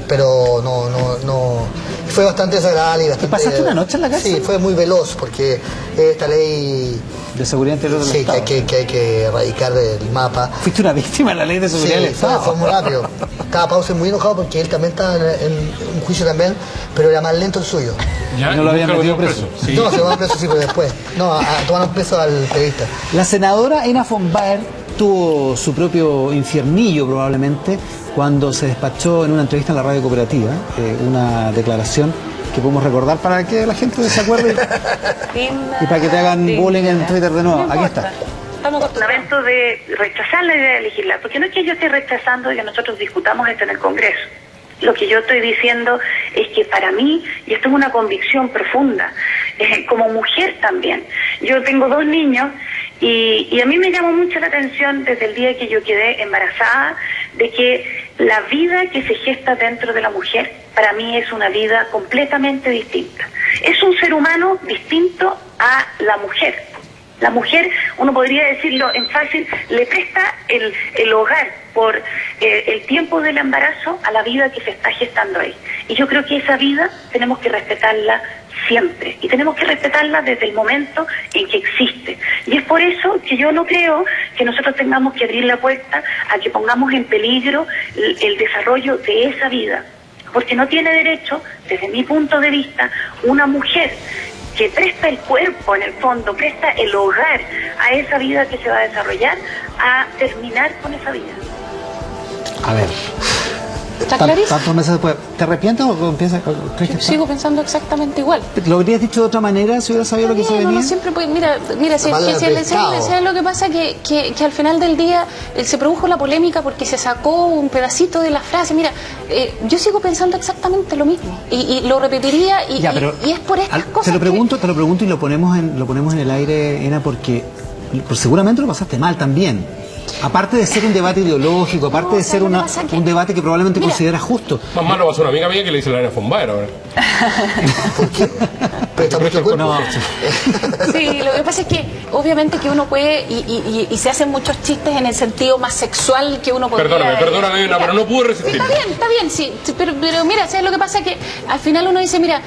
Pero no fue bastante desagradable y bastante... ¿Pasaste una noche en la cárcel? Sí, fue muy veloz porque esta ley de seguridad interior del Estado. Que hay que erradicar del mapa. Fuiste una víctima de la ley de seguridad del Estado. Fue muy rápido. Estaba Pause muy enojado porque él también estaba en un juicio también, pero era más lento el suyo. Ya, no lo habían metido preso. Sí. No, se lo preso sí, pero después. No, tomaron preso al periodista. La senadora Ena von Baer tuvo su propio infiernillo probablemente cuando se despachó en una entrevista en la radio cooperativa, una declaración que podemos recordar para que la gente se acuerde y para que te hagan bullying en Twitter de nuevo. Aquí está. Lamento de rechazar la idea de legislar, porque no es que yo esté rechazando que nosotros discutamos esto en el Congreso. Lo que yo estoy diciendo es que para mí, y esto es una convicción profunda, como mujer también, yo tengo 2 niños y a mí me llamó mucho la atención desde el día que yo quedé embarazada, de que la vida que se gesta dentro de la mujer, para mí es una vida completamente distinta. Es un ser humano distinto a la mujer. La mujer, uno podría decirlo en fácil, le presta el hogar por el tiempo del embarazo a la vida que se está gestando ahí. Y yo creo que esa vida tenemos que respetarla siempre. Y tenemos que respetarla desde el momento en que existe. Y es por eso que yo no creo que nosotros tengamos que abrir la puerta a que pongamos en peligro el desarrollo de esa vida. Porque no tiene derecho, desde mi punto de vista, una mujer que presta el cuerpo, en el fondo, presta el hogar a esa vida que se va a desarrollar, a terminar con esa vida. A ver, ¿Está clarísimo? ¿Tantos meses después, te arrepientes o piensas? Yo sigo pensando exactamente igual. ¿Lo habrías dicho de otra manera si hubieras sabido lo que se venía? No siempre puede, mira, ¿sabes lo que pasa? Que al final del día se produjo la polémica porque se sacó un pedacito de la frase. Mira, yo sigo pensando exactamente lo mismo y lo repetiría y es por estas cosas. Te lo pregunto y lo ponemos en el aire, Ena, porque seguramente lo pasaste mal también. Aparte de ser un debate ideológico, aparte de ser un debate que probablemente consideras justo. Más malo va a ser una amiga mía que le dice la Ana Fonbaer ahora. ¿Por qué? Pero está mucho cuerpo. No. Sí, lo que pasa es que obviamente que uno puede y se hacen muchos chistes en el sentido más sexual que uno podría. Perdóname, Ana, pero no pude resistir. Está bien, sí, pero mira, ¿sabes lo que pasa? Que al final uno dice, mira,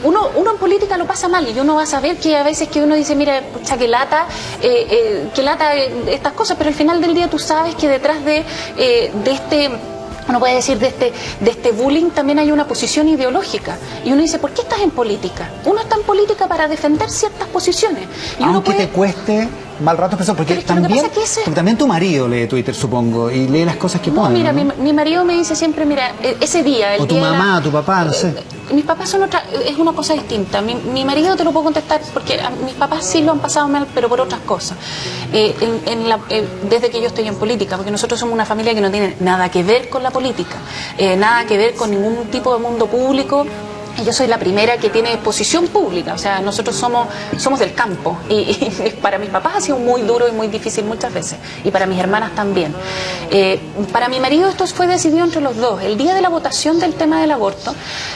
uno en política lo pasa mal y uno va a saber que a veces que uno dice, mira, pucha, que lata estas cosas, pero al final del día tú sabes que detrás de este... Uno puede decir de este bullying también hay una posición ideológica. Y uno dice, ¿por qué estás en política? Uno está en política para defender ciertas posiciones. Y aunque te cueste mal rato expresar, porque también tu marido lee Twitter, supongo, y lee las cosas que pone. Mira, ¿no? mi marido me dice siempre, mira, ese día... O tu mamá, tu papá, no sé. Mis papás son es una cosa distinta. Mi marido te lo puedo contestar porque mis papás sí lo han pasado mal, pero por otras cosas. Desde que yo estoy en política, porque nosotros somos una familia que no tiene nada que ver con la política, nada que ver con ningún tipo de mundo público. Yo soy la primera que tiene posición pública, o sea, nosotros somos del campo y para mis papás ha sido muy duro y muy difícil muchas veces y para mis hermanas también. Para mi marido esto fue decidido entre los dos. El día de la votación del tema del aborto,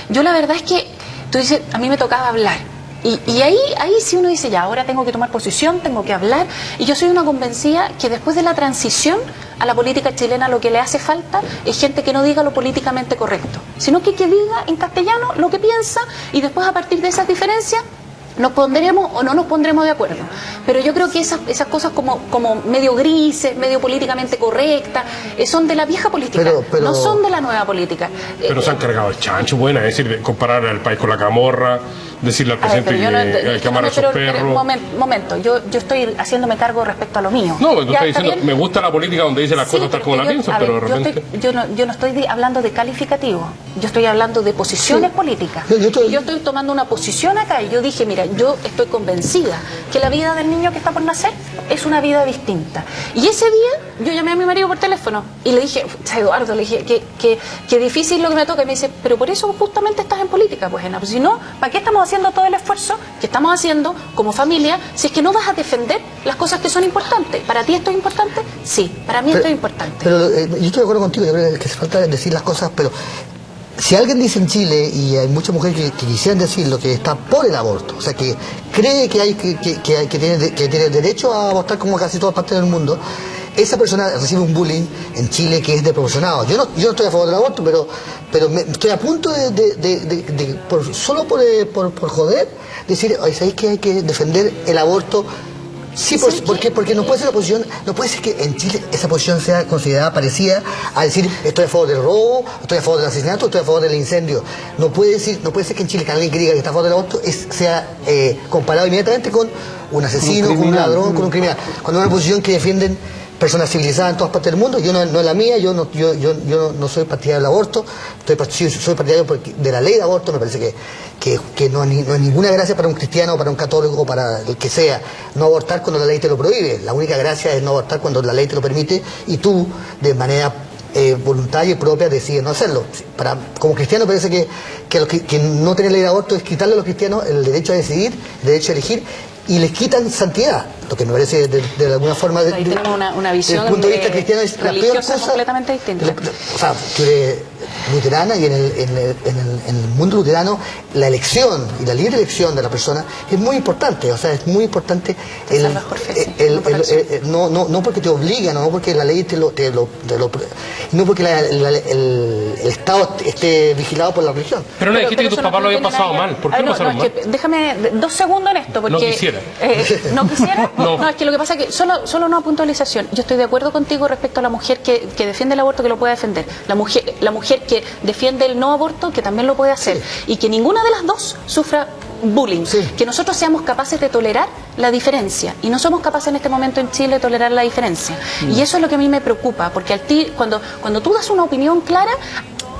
yo la verdad es que, tú dices, a mí me tocaba hablar. Y ahí sí uno dice, ya, ahora tengo que tomar posición, tengo que hablar. Y yo soy una convencida que después de la transición a la política chilena lo que le hace falta es gente que no diga lo políticamente correcto, sino que diga en castellano lo que piensa y después a partir de esas diferencias nos pondremos o no nos pondremos de acuerdo. Pero yo creo que esas cosas como medio grises, medio políticamente correctas, son de la vieja política, pero no son de la nueva política. Pero se han cargado el chancho, buena, es decir, comparar al país con la camorra, decirle al presidente que hay que amar a sus perros. Momento, yo estoy haciéndome cargo respecto a lo mío. No, tú estás diciendo, me gusta la política donde dice las cosas tal como la pienso, pero de repente... Yo no estoy hablando de calificativo, yo estoy hablando de posiciones políticas. Yo estoy tomando una posición acá y yo dije, mira, yo estoy convencida que la vida del niño que está por nacer es una vida distinta. Y ese día yo llamé a mi marido por teléfono y le dije, Eduardo, le dije que difícil lo que me toca. Y me dice, pero por eso justamente estás en política, pues, Ana, pues si no, ¿para qué estamos haciendo todo el esfuerzo que estamos haciendo como familia si es que no vas a defender las cosas que son importantes? ¿Para ti esto es importante? Sí, para mí esto es importante. Pero yo estoy de acuerdo contigo, yo creo que hace falta decir las cosas, pero si alguien dice en Chile, y hay muchas mujeres que quisieran decirlo, que está por el aborto, o sea, que cree que tiene derecho a abortar como casi todas partes del mundo, esa persona recibe un bullying en Chile que es desproporcionado. Yo no estoy a favor del aborto, pero estoy a punto solo por joder, decir, oye, ¿sabéis que hay que defender el aborto? Sí, porque no puede ser la posición, no puede ser que en Chile esa posición sea considerada parecida a decir estoy a favor del robo, estoy a favor del asesinato, estoy a favor del incendio. No puede ser que en Chile que alguien que diga que está a favor del aborto sea comparado inmediatamente con un asesino, con un ladrón, con un criminal. Cuando es una posición que defienden personas civilizadas en todas partes del mundo, yo no es la mía, yo no soy partidario del aborto, soy partidario de la ley de aborto. Me parece que no es ninguna gracia para un cristiano, para un católico, para el que sea, no abortar cuando la ley te lo prohíbe. La única gracia es no abortar cuando la ley te lo permite y tú, de manera voluntaria y propia, decides no hacerlo. Como cristiano parece que no tener ley de aborto es quitarle a los cristianos el derecho a decidir, el derecho a elegir, y les quitan santidad, lo que me parece de alguna forma ahí tenemos una visión desde el punto de vista cristiano es la peor cosa completamente distinta. O sea, tú eres luterana y en el mundo luterano la elección y la libre elección de la persona es muy importante. O sea, es muy importante no porque te obligan, no porque la ley no porque el Estado esté vigilado por la religión. Pero no dijiste que tus papás lo habían pasado mal. ¿Por qué lo pasaron mal? Déjame 2 segundos en esto, porque... No quisiera. ¿No quisiera? No, es que lo que pasa es que solo una puntualización. Yo estoy de acuerdo contigo respecto a la mujer que defiende el aborto, que lo puede defender. La mujer que defiende el no aborto, que también lo puede hacer. Sí. Y que ninguna de las dos sufra bullying. Sí. Que nosotros seamos capaces de tolerar la diferencia. Y no somos capaces en este momento en Chile de tolerar la diferencia. Y eso es lo que a mí me preocupa, porque cuando tú das una opinión clara,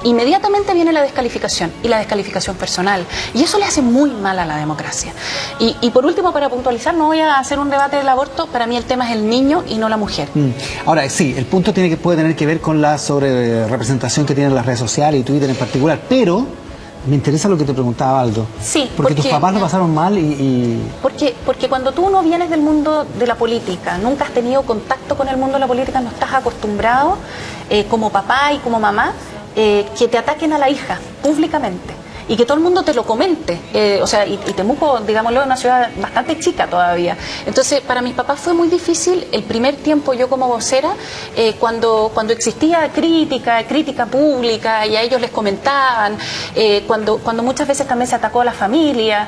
inmediatamente viene la descalificación, y la descalificación personal, y eso le hace muy mal a la democracia. Y por último, para puntualizar, no voy a hacer un debate del aborto, para mí el tema es el niño y no la mujer. Ahora sí, el punto puede tener que ver con la sobre representación que tienen las redes sociales y Twitter en particular, pero Me interesa lo que te preguntaba Aldo. Sí, porque tus papás lo pasaron mal y... Porque cuando tú no vienes del mundo de la política, nunca has tenido contacto con el mundo de la política, no estás acostumbrado como papá y como mamá que te ataquen a la hija públicamente y que todo el mundo te lo comente. O sea, y Temuco, digámoslo, es una ciudad bastante chica todavía. Entonces, para mis papás fue muy difícil el primer tiempo yo como vocera, cuando existía crítica pública y a ellos les comentaban, cuando muchas veces también se atacó a la familia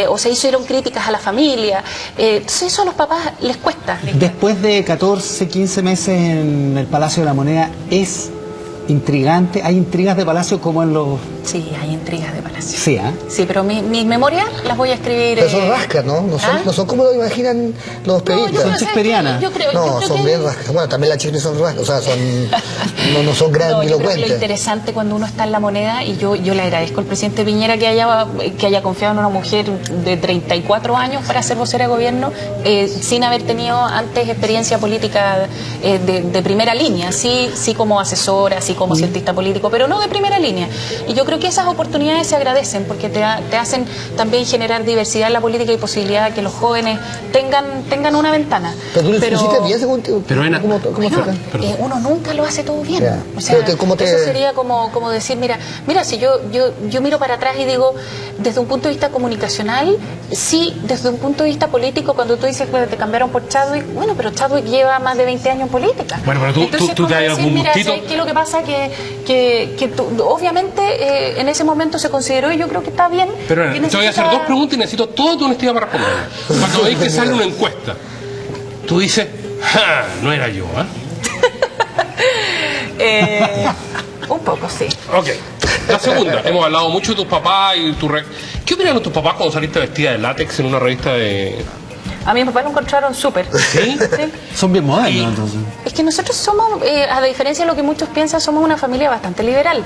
o se hicieron críticas a la familia. Entonces eso a los papás les cuesta. Después de 14, 15 meses en el Palacio de la Moneda, ¿es intrigante? ¿Hay intrigas de Palacio como en los...? Sí, hay intrigas de Palacio. Sí, ¿eh? Sí, pero mis memorias las voy a escribir... Pero son rascas, ¿no? No son como lo imaginan los periodistas. Son shakespearianas. No, son bien rascas. Bueno, también las chicas son rascas, o sea, no son grandilocuentes. Lo interesante cuando uno está en la Moneda, y yo le agradezco al presidente Piñera que haya confiado en una mujer de 34 años para ser vocera de gobierno, sin haber tenido antes experiencia política de primera línea, sí como asesora, sí como cientista político, pero no de primera línea. Y yo creo que esas oportunidades se agradecen porque te hacen también generar diversidad en la política y posibilidad de que los jóvenes tengan una ventana. Pero tú lo hiciste bien, según ¿cómo uno nunca lo hace todo bien. Yeah. O sea, ¿Cómo te... eso sería como decir, mira, si yo miro para atrás y digo, desde un punto de vista comunicacional, sí, desde un punto de vista político, cuando tú dices que te cambiaron por Chadwick, bueno, pero Chadwick lleva más de 20 años en política. Bueno, pero tú te das algún gustito. Mira, ¿qué es lo que pasa? Que tú, obviamente en ese momento se consideró, y yo creo que está bien. Pero te voy a hacer dos preguntas y necesito toda tu honestidad para responder. Cuando veis que sale una encuesta, tú dices, ¡ja! No era yo, un poco, sí. Ok. La segunda, hemos hablado mucho de tus papás y ¿Qué opinaron tus papás cuando saliste vestida de látex en una revista de...? A mi papá lo encontraron súper. ¿Sí? Sí. Son bien modernos, entonces. Es que nosotros somos, a diferencia de lo que muchos piensan, somos una familia bastante liberal.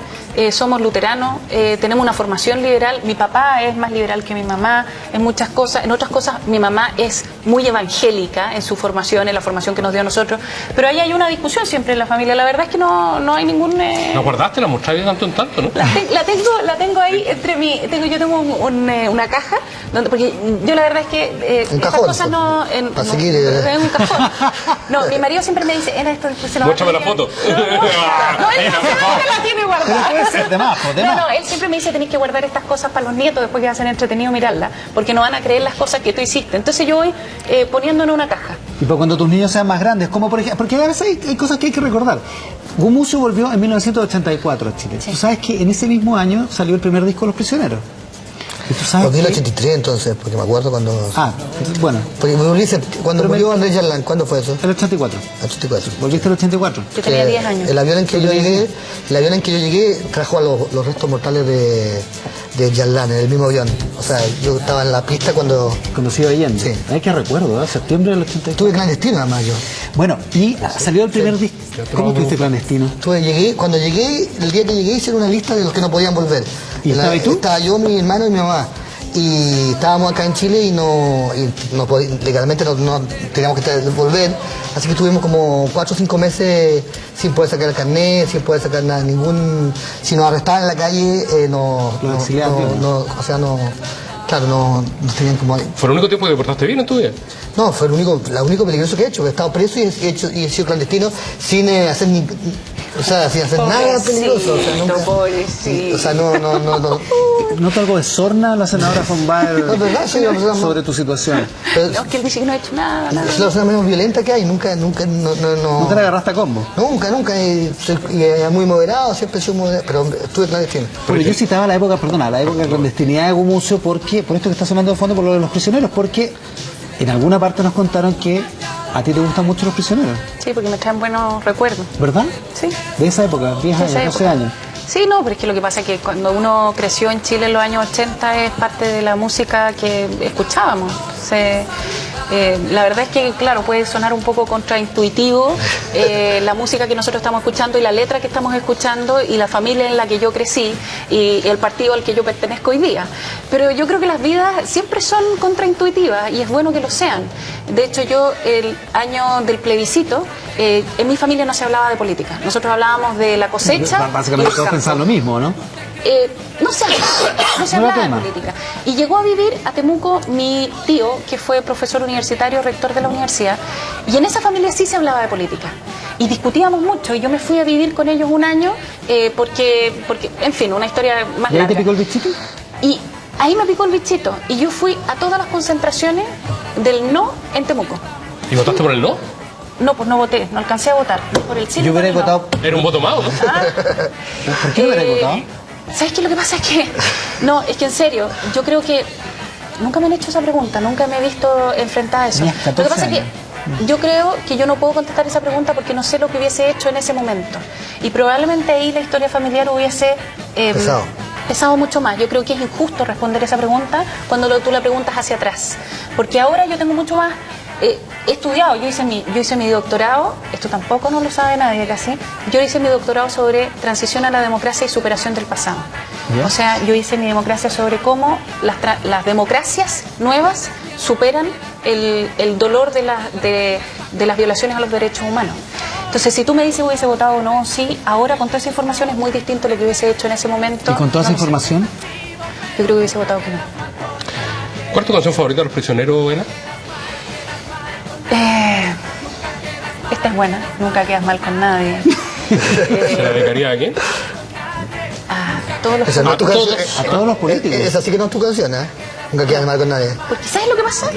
Somos luteranos, tenemos una formación liberal. Mi papá es más liberal que mi mamá en muchas cosas. En otras cosas, mi mamá es muy evangélica en su formación, en la formación que nos dio a nosotros. Pero ahí hay una discusión siempre en la familia. La verdad es que no hay ningún... ¿La guardaste? ¿La mostraste de tanto en tanto, no? La tengo ahí entre mí. Yo tengo una caja, porque yo la verdad es que... un estas cajón. Cosas no, en un cajón. No, mi marido siempre me dice, esto se lo muéstrame la foto. No, él la tiene guardada. Pero puede ser de más, No, él siempre me dice, tenés que guardar estas cosas para los nietos, después que va a ser entretenido mirarlas, porque no van a creer las cosas que tú hiciste. Entonces yo voy poniendo en una caja. Y para cuando tus niños sean más grandes, como por ejemplo, porque a veces hay cosas que hay que recordar. Gumucio volvió en 1984 a Chile. Sí. Tú sabes que en ese mismo año salió el primer disco de Los Prisioneros. 2083 entonces, porque me acuerdo cuando... bueno. Porque cuando murió Andrés Yarlán, ¿cuándo fue eso? El 84. 84. ¿Volviste el 84? Yo tenía 10 años. El avión en que yo llegué trajo a los restos mortales de Yarlán, en el mismo avión. O sea, yo estaba en la pista cuando se iba yendo. Sí. Hay que recuerdo, septiembre del 84. Estuve clandestino además yo. Bueno, y salió el primer disco. ¿Cómo estuviste clandestino? Cuando llegué, el día que llegué hicieron una lista de los que no podían volver. ¿Y estaba ahí tú? Estaba yo, mi hermano y mi mamá. Y estábamos acá en Chile y legalmente no teníamos que volver. Así que estuvimos como 4 o 5 meses sin poder sacar el carnet, sin poder sacar nada, si nos arrestaban en la calle, claro, no tenían como... ¿Fue el único tiempo que te portaste bien en tu vida? No, fue lo único peligroso que he hecho. He estado preso y he sido clandestino sin hacer sin hacer nada peligroso. O sea, no. ¿Nota algo de sorna la senadora von Baer sobre tu situación? No, que él dice que no ha hecho nada. Es la persona menos violenta que hay. Nunca la agarraste a combo. Nunca. Y muy moderado, siempre he sido moderado, pero estuve clandestino. Pero yo citaba la época de clandestinidad de Gumucio, porque, por esto que está sonando de fondo, por lo de Los Prisioneros, porque en alguna parte nos contaron que a ti te gustan mucho Los Prisioneros. Sí, porque me traen buenos recuerdos. ¿Verdad? Sí. De esa época, 10 años, 12 años. Sí, no, pero es que lo que pasa es que cuando uno creció en Chile en los años 80 es parte de la música que escuchábamos. La verdad es que, claro, puede sonar un poco contraintuitivo la música que nosotros estamos escuchando y la letra que estamos escuchando y la familia en la que yo crecí y el partido al que yo pertenezco hoy día. Pero yo creo que las vidas siempre son contraintuitivas y es bueno que lo sean. De hecho, yo el año del plebiscito, en mi familia no se hablaba de política. Nosotros hablábamos de la cosecha. Básicamente todos pensaban lo mismo, ¿no? no se hablaba de política. Y llegó a vivir a Temuco mi tío, que fue profesor universitario, rector de la universidad, y en esa familia sí se hablaba de política. Y discutíamos mucho, y yo me fui a vivir con ellos un año, porque, en fin, una historia más larga. ¿Y ahí te picó el bichito? Y ahí me picó el bichito, y yo fui a todas las concentraciones del no en Temuco. ¿Y votaste por el no? No, pues no voté, no alcancé a votar. Por el sí. Yo hubiera votado. Era un voto más, ¿no? ¿Por qué no hubiera votado? ¿Sabes qué? Lo que pasa es que, no, es que en serio, yo creo que nunca me han hecho esa pregunta, nunca me he visto enfrentada a eso. Lo que pasa es que yo creo que yo no puedo contestar esa pregunta porque no sé lo que hubiese hecho en ese momento. Y probablemente ahí la historia familiar hubiese pesado mucho más. Yo creo que es injusto responder esa pregunta cuando tú la preguntas hacia atrás. Porque ahora yo tengo mucho más... he estudiado, yo hice mi doctorado, esto tampoco no lo sabe nadie casi, yo hice mi doctorado sobre transición a la democracia y superación del pasado. ¿Yeah? O sea, yo hice mi democracia sobre cómo las democracias nuevas superan el dolor de las violaciones a los derechos humanos. Entonces, si tú me dices hubiese votado o no, sí, ahora con toda esa información es muy distinto a lo que hubiese hecho en ese momento. ¿Y con toda esa información? Yo creo que hubiese votado que no. ¿Cuál es tu canción favorita de Los Prisioneros, Ena? Esta es buena, nunca quedas mal con nadie. ¿Se la dedicaría a quién? A todos los, a todos los políticos. Esa sí que no es tu canción, ¿eh? Nunca quedas mal con nadie. Porque ¿sabes lo que pasa?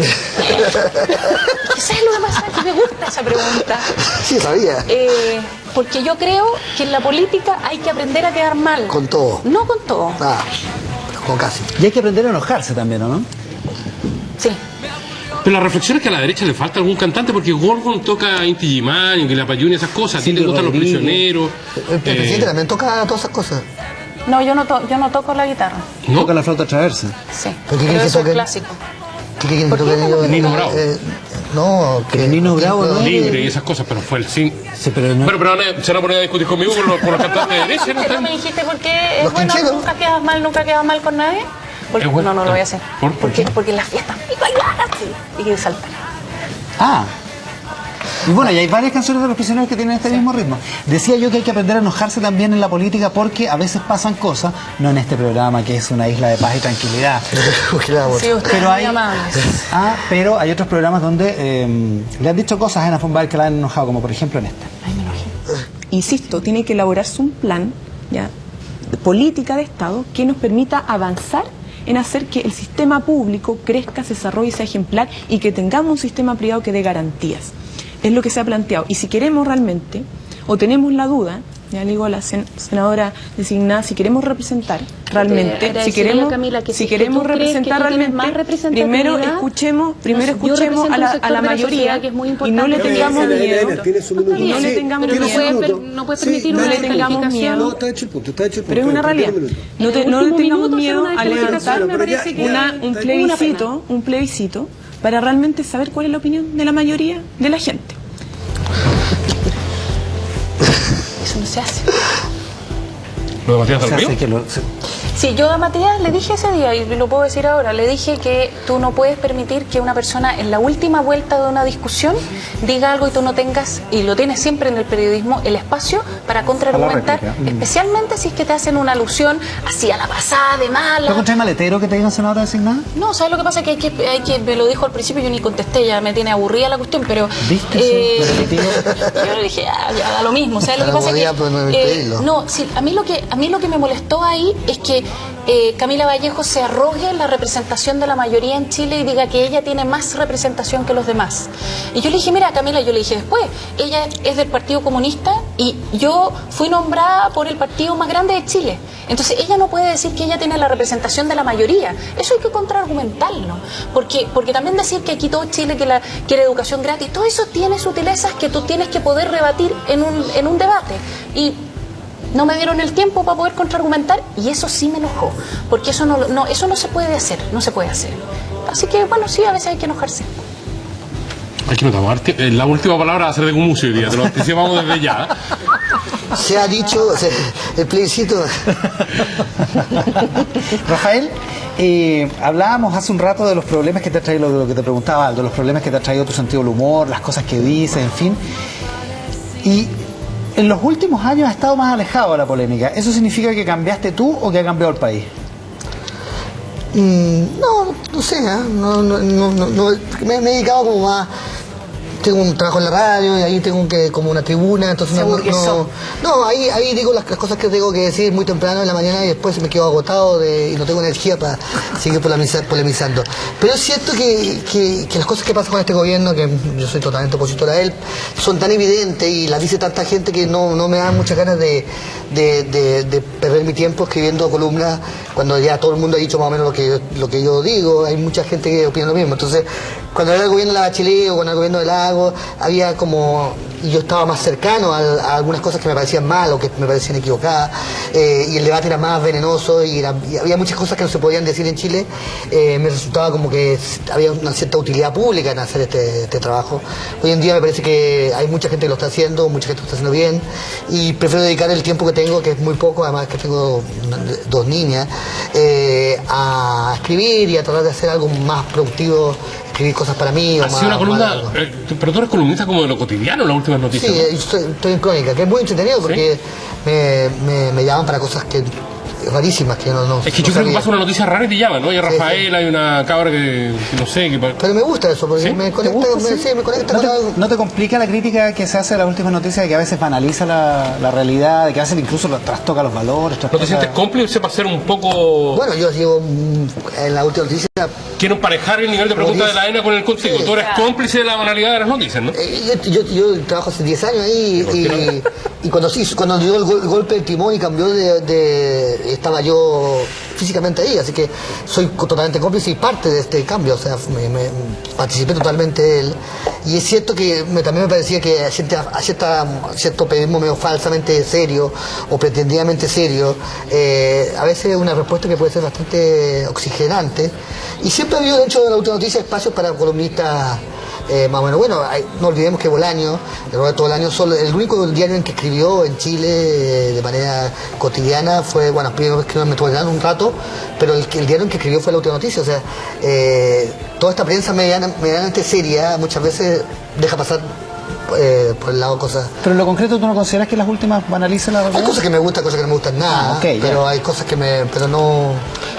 ¿Sabes lo que pasa? Que me gusta esa pregunta. Sí, sabía. Porque yo creo que en la política hay que aprender a quedar mal. Con todo. No con todo. Con casi. Y hay que aprender a enojarse también, ¿o no? Sí. Pero la reflexión es que a la derecha le falta algún cantante, porque Gorgon toca Inti Gimán, y la Payún y esas cosas. A ti te gustan Los Prisioneros. El presidente también toca todas esas cosas. No, yo no toco la guitarra. ¿No? Toca la flauta traversa. Sí. Pero eso es clásico. ¿Qué toquen ellos? Nino Bravo. No, que Nino Bravo no. Libre y esas cosas, pero fue el sí. Sí, pero no. Pero se van a poner a discutir conmigo con los cantantes de derecha, ¿no? ¿Pero me dijiste por qué es bueno, nunca quedas mal con nadie? Porque, bueno, no lo voy a hacer. Porque en las fiestas y que saltan. Y bueno, y hay varias canciones de Los Prisioneros que tienen este mismo ritmo. Decía yo que hay que aprender a enojarse también en la política porque a veces pasan cosas, no en este programa que es una isla de paz y tranquilidad. Pero hay otros programas donde le han dicho cosas a Ana von Baer que la han enojado, como por ejemplo en este. Ay, me enojé. Insisto, tiene que elaborarse un plan de política de Estado que nos permita avanzar en hacer que el sistema público crezca, se desarrolle y sea ejemplar y que tengamos un sistema privado que dé garantías. Es lo que se ha planteado. Y si queremos realmente, o tenemos la duda, ya le digo a la senadora designada, si queremos representar realmente, si queremos representar realmente, primero escuchemos a la mayoría y no le tengamos miedo. Y no le tengamos miedo. No puede permitir una miedo. No, está hecho el punto, está hecho el punto. Pero es una realidad. No le tengamos miedo a levantar un plebiscito para realmente saber cuál es la opinión de la mayoría de la gente. Eso no se hace. ¿Lo de Matías del Río? Sí, yo a Matías le dije ese día, y lo puedo decir ahora, le dije que tú no puedes permitir que una persona en la última vuelta de una discusión diga algo y tú no tengas, y lo tienes siempre en el periodismo, el espacio para contraargumentar, especialmente si es que te hacen una alusión así a la pasada, de mala. ¿Tú encontrás maletero que te digan senadora designada? No, ¿sabes lo que pasa? Que me lo dijo al principio, yo ni contesté, ya me tiene aburrida la cuestión, pero... ¿Viste? Yo le dije, ya da lo mismo, ¿sabes lo que pasa? A mí lo que me molestó ahí es que Camila Vallejo se arrogue la representación de la mayoría en Chile y diga que ella tiene más representación que los demás. Y yo le dije, mira, Camila, yo le dije después, ella es del Partido Comunista y yo fui nombrada por el partido más grande de Chile. Entonces ella no puede decir que ella tiene la representación de la mayoría. Eso hay que contraargumentarlo. Porque también decir que aquí todo Chile quiere educación gratis, todo eso tiene sutilezas que tú tienes que poder rebatir en un debate. Y no me dieron el tiempo para poder contraargumentar y eso sí me enojó, porque eso no se puede hacer, Así que bueno, sí, a veces hay que enojarse. Aquí no estamos. La última palabra va a ser de Gumucio hoy día, te lo anticipamos desde ya. Se ha dicho, el plebiscito. Rafael, hablábamos hace un rato de los problemas que te ha traído, lo que te preguntaba Aldo, los problemas que te ha traído tu sentido del humor, las cosas que dices, en fin. Y En los últimos años has estado más alejado de la polémica. ¿Eso significa que cambiaste tú o que ha cambiado el país? No sé, me he dedicado como más. Tengo un trabajo en la radio y ahí tengo como una tribuna, entonces ahí digo las cosas que tengo que decir muy temprano en la mañana y después me quedo agotado y no tengo energía para seguir polemizando. Pero es cierto que las cosas que pasan con este gobierno, que yo soy totalmente opositor a él, son tan evidentes y las dice tanta gente que no me dan muchas ganas de perder mi tiempo escribiendo columnas cuando ya todo el mundo ha dicho más o menos lo que yo digo. Hay mucha gente que opina lo mismo. Entonces, cuando era el gobierno de la Bachelet o con el gobierno de Lagos, había como... yo estaba más cercano a algunas cosas que me parecían mal o que me parecían equivocadas, y el debate era más venenoso y había muchas cosas que no se podían decir en Chile. Me resultaba como que había una cierta utilidad pública en hacer este trabajo. Hoy en día me parece que hay mucha gente que lo está haciendo, mucha gente lo está haciendo bien, y prefiero dedicar el tiempo que tengo, que es muy poco, además que tengo 2 niñas, a escribir y a tratar de hacer algo más productivo, escribir cosas para mí. Ha sido una columna, pero tú eres columnista como de lo cotidiano, las últimas noticias. Sí, ¿no? Estoy en Crónica, que es muy entretenido porque me llaman para cosas que rarísimas que no es que yo creo que pasa una noticia rara y te llaman, ¿no? Hay Rafael, hay una cabra que no sé. Pero me gusta eso, porque me conecta, me conecta con algo. ¿No te complica la crítica que se hace de las últimas noticias, de que a veces banaliza la realidad, de que a veces incluso trastoca los valores? ¿No te sientes cómplice para ser un poco...? Bueno, yo llevo en la última noticia... Quiero emparejar el nivel de pregunta de la ENA con el contigo. Tú eres cómplice de la banalidad de las noticias, ¿no? Yo trabajo hace 10 años ahí y cuando dio el golpe del timón y cambió estaba yo físicamente ahí, así que soy totalmente cómplice y parte de este cambio, o sea, participé totalmente de él. Y es cierto que también me parecía que cierto periodismo medio falsamente serio o pretendidamente serio, a veces una respuesta que puede ser bastante oxigenante. Y siempre ha habido dentro de la última noticia espacios para columnistas más o menos. Bueno, no olvidemos que Bolaño, Roberto Bolaño, el único diario en que escribió en Chile de manera cotidiana fue, bueno, primero que me estuve dando un rato, pero el diario en que escribió fue la última noticia. O sea, toda esta prensa medianamente seria muchas veces deja pasar por el lado cosas. Pero en lo concreto, ¿tú no consideras que las últimas banalicen la realidad? Hay cosas que me gustan, cosas que no me gustan nada, pero hay cosas que pero no...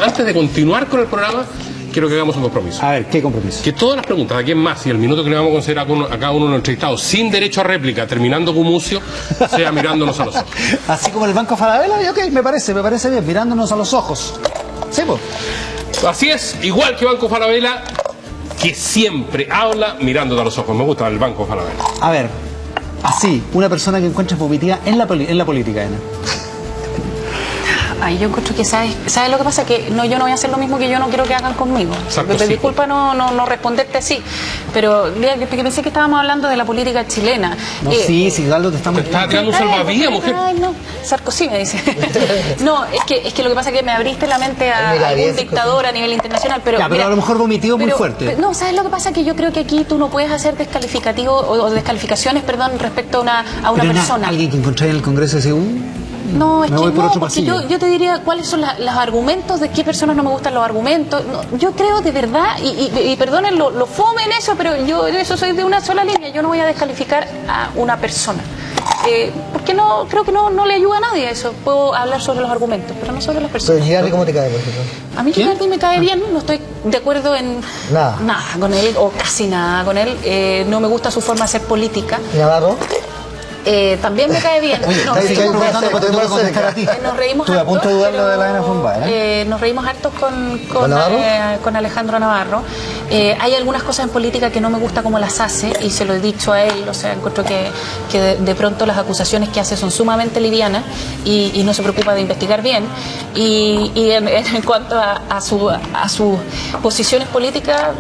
Antes de continuar con el programa, quiero que hagamos un compromiso. A ver, ¿qué compromiso? Que todas las preguntas, ¿a quién más? Y el minuto que le vamos a conceder a cada uno de los entrevistados, sin derecho a réplica, terminando Gumucio, sea mirándonos a los ojos. Así como el Banco Falabella, ok, me parece bien, mirándonos a los ojos. Sí, pues. Así es, igual que Banco Falabella, que siempre habla mirándote a los ojos. Me gusta el Banco Falabella. A ver, así, una persona que encuentres vomitiva en la política, Ana. Ay, yo encuentro que ¿sabes lo que pasa? Que yo no voy a hacer lo mismo que yo no quiero que hagan conmigo. Exacto, sí. Disculpa no responderte así, pero mira, que pensé que estábamos hablando de la política chilena. No, sí, Galdo, te estamos... Te está tirando un salvavidas, mujer. Ay, no, Sarkozy me dice. No, es que lo que pasa es que me abriste la mente a algún dictador a nivel internacional, pero... Ya, pero a lo mejor vomitivo muy fuerte. No, ¿sabes lo que pasa? Que yo creo que aquí tú no puedes hacer descalificaciones, respecto a una persona. ¿Alguien que encontré en el Congreso de Seúl? No, es que no, porque yo te diría cuáles son los argumentos, de qué personas no me gustan los argumentos. No, yo creo de verdad, y perdonen lo fome en eso, pero yo en eso soy de una sola línea. Yo no voy a descalificar a una persona. Porque creo que no le ayuda a nadie eso. Puedo hablar sobre los argumentos, pero no sobre las personas. Pero Girardi, ¿cómo te cae, por ejemplo? A mí Girardi me cae bien, no estoy de acuerdo en nada con él, o casi nada con él. No me gusta su forma de hacer política. ¿Y Navarro? También me cae bien. Nos reímos Estuve a punto de dudar lo de la Ana Fombá, nos reímos hartos con Alejandro Navarro. Hay algunas cosas en política que no me gusta cómo las hace, y se lo he dicho a él. O sea, encuentro que de pronto las acusaciones que hace son sumamente livianas y no se preocupa de investigar bien. Y en cuanto a sus posiciones políticas,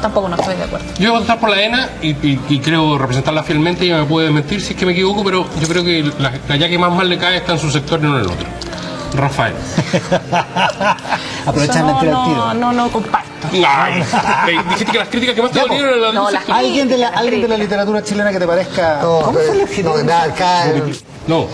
tampoco no estoy de acuerdo. Yo voy a votar por la ENA y creo representarla fielmente. Ella me puede mentir si es que me equivoco, pero yo creo que la ya que más mal le cae está en su sector y no en el otro. Rafael. Aprovechando el tiro. No comparto. Ay, dijiste que las críticas que más te dolieron eran las ¿Alguien de la literatura chilena que te parezca? ¿Cómo fue el género? No,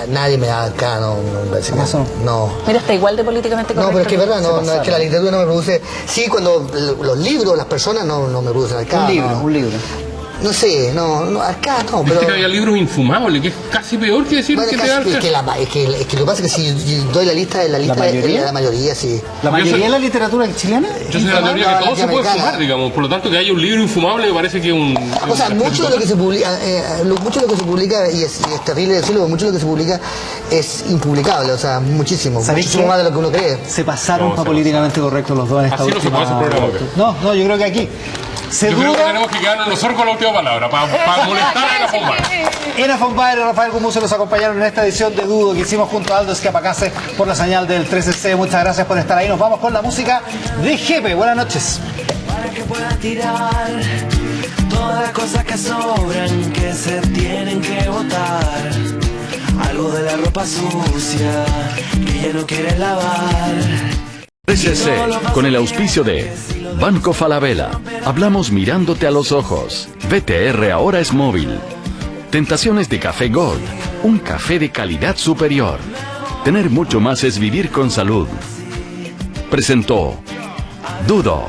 nadie me da acá, no me parece que no. Mira, está igual de políticamente correcto. No, pero es que es verdad, es que la literatura no me produce. Sí, cuando los libros, las personas no me producen acá. Un libro. No sé, acá no, pero... Viste que había libros infumables, que es casi peor que decir Bueno, que casi, te dan... es que lo que pasa es que si doy la lista, es la mayoría, sí. ¿La mayoría de la literatura chilena? Yo soy de la teoría que todo se puede fumar, digamos. Por lo tanto, que haya un libro infumable me parece que es un... O sea, mucho de lo que se publica, y es terrible decirlo, mucho de lo que se publica es impublicable, o sea, muchísimo más de lo que uno cree. Se pasaron para políticamente correcto los dos en esta Así no se puede hacer programa. No, yo creo que aquí Yo creo que tenemos que quedarnos nosotros con la última palabra, para molestar a la Fonbar. Ena Fonbar y Rafael Gumucio nos acompañaron en esta edición de Dudo que hicimos junto a Aldo Escapacase por la señal del 13C. Muchas gracias por estar ahí. Nos vamos con la música de Jepe. Buenas noches. Para que pueda tirar todas las cosas que sobran, que se tienen que botar. Algo de la ropa sucia que ya no quieres lavar. 13C, con el auspicio de Banco Falabella. Hablamos mirándote a los ojos. VTR ahora es móvil. Tentaciones de Café Gold. Un café de calidad superior. Tener mucho más es vivir con salud. Presentó Dudo.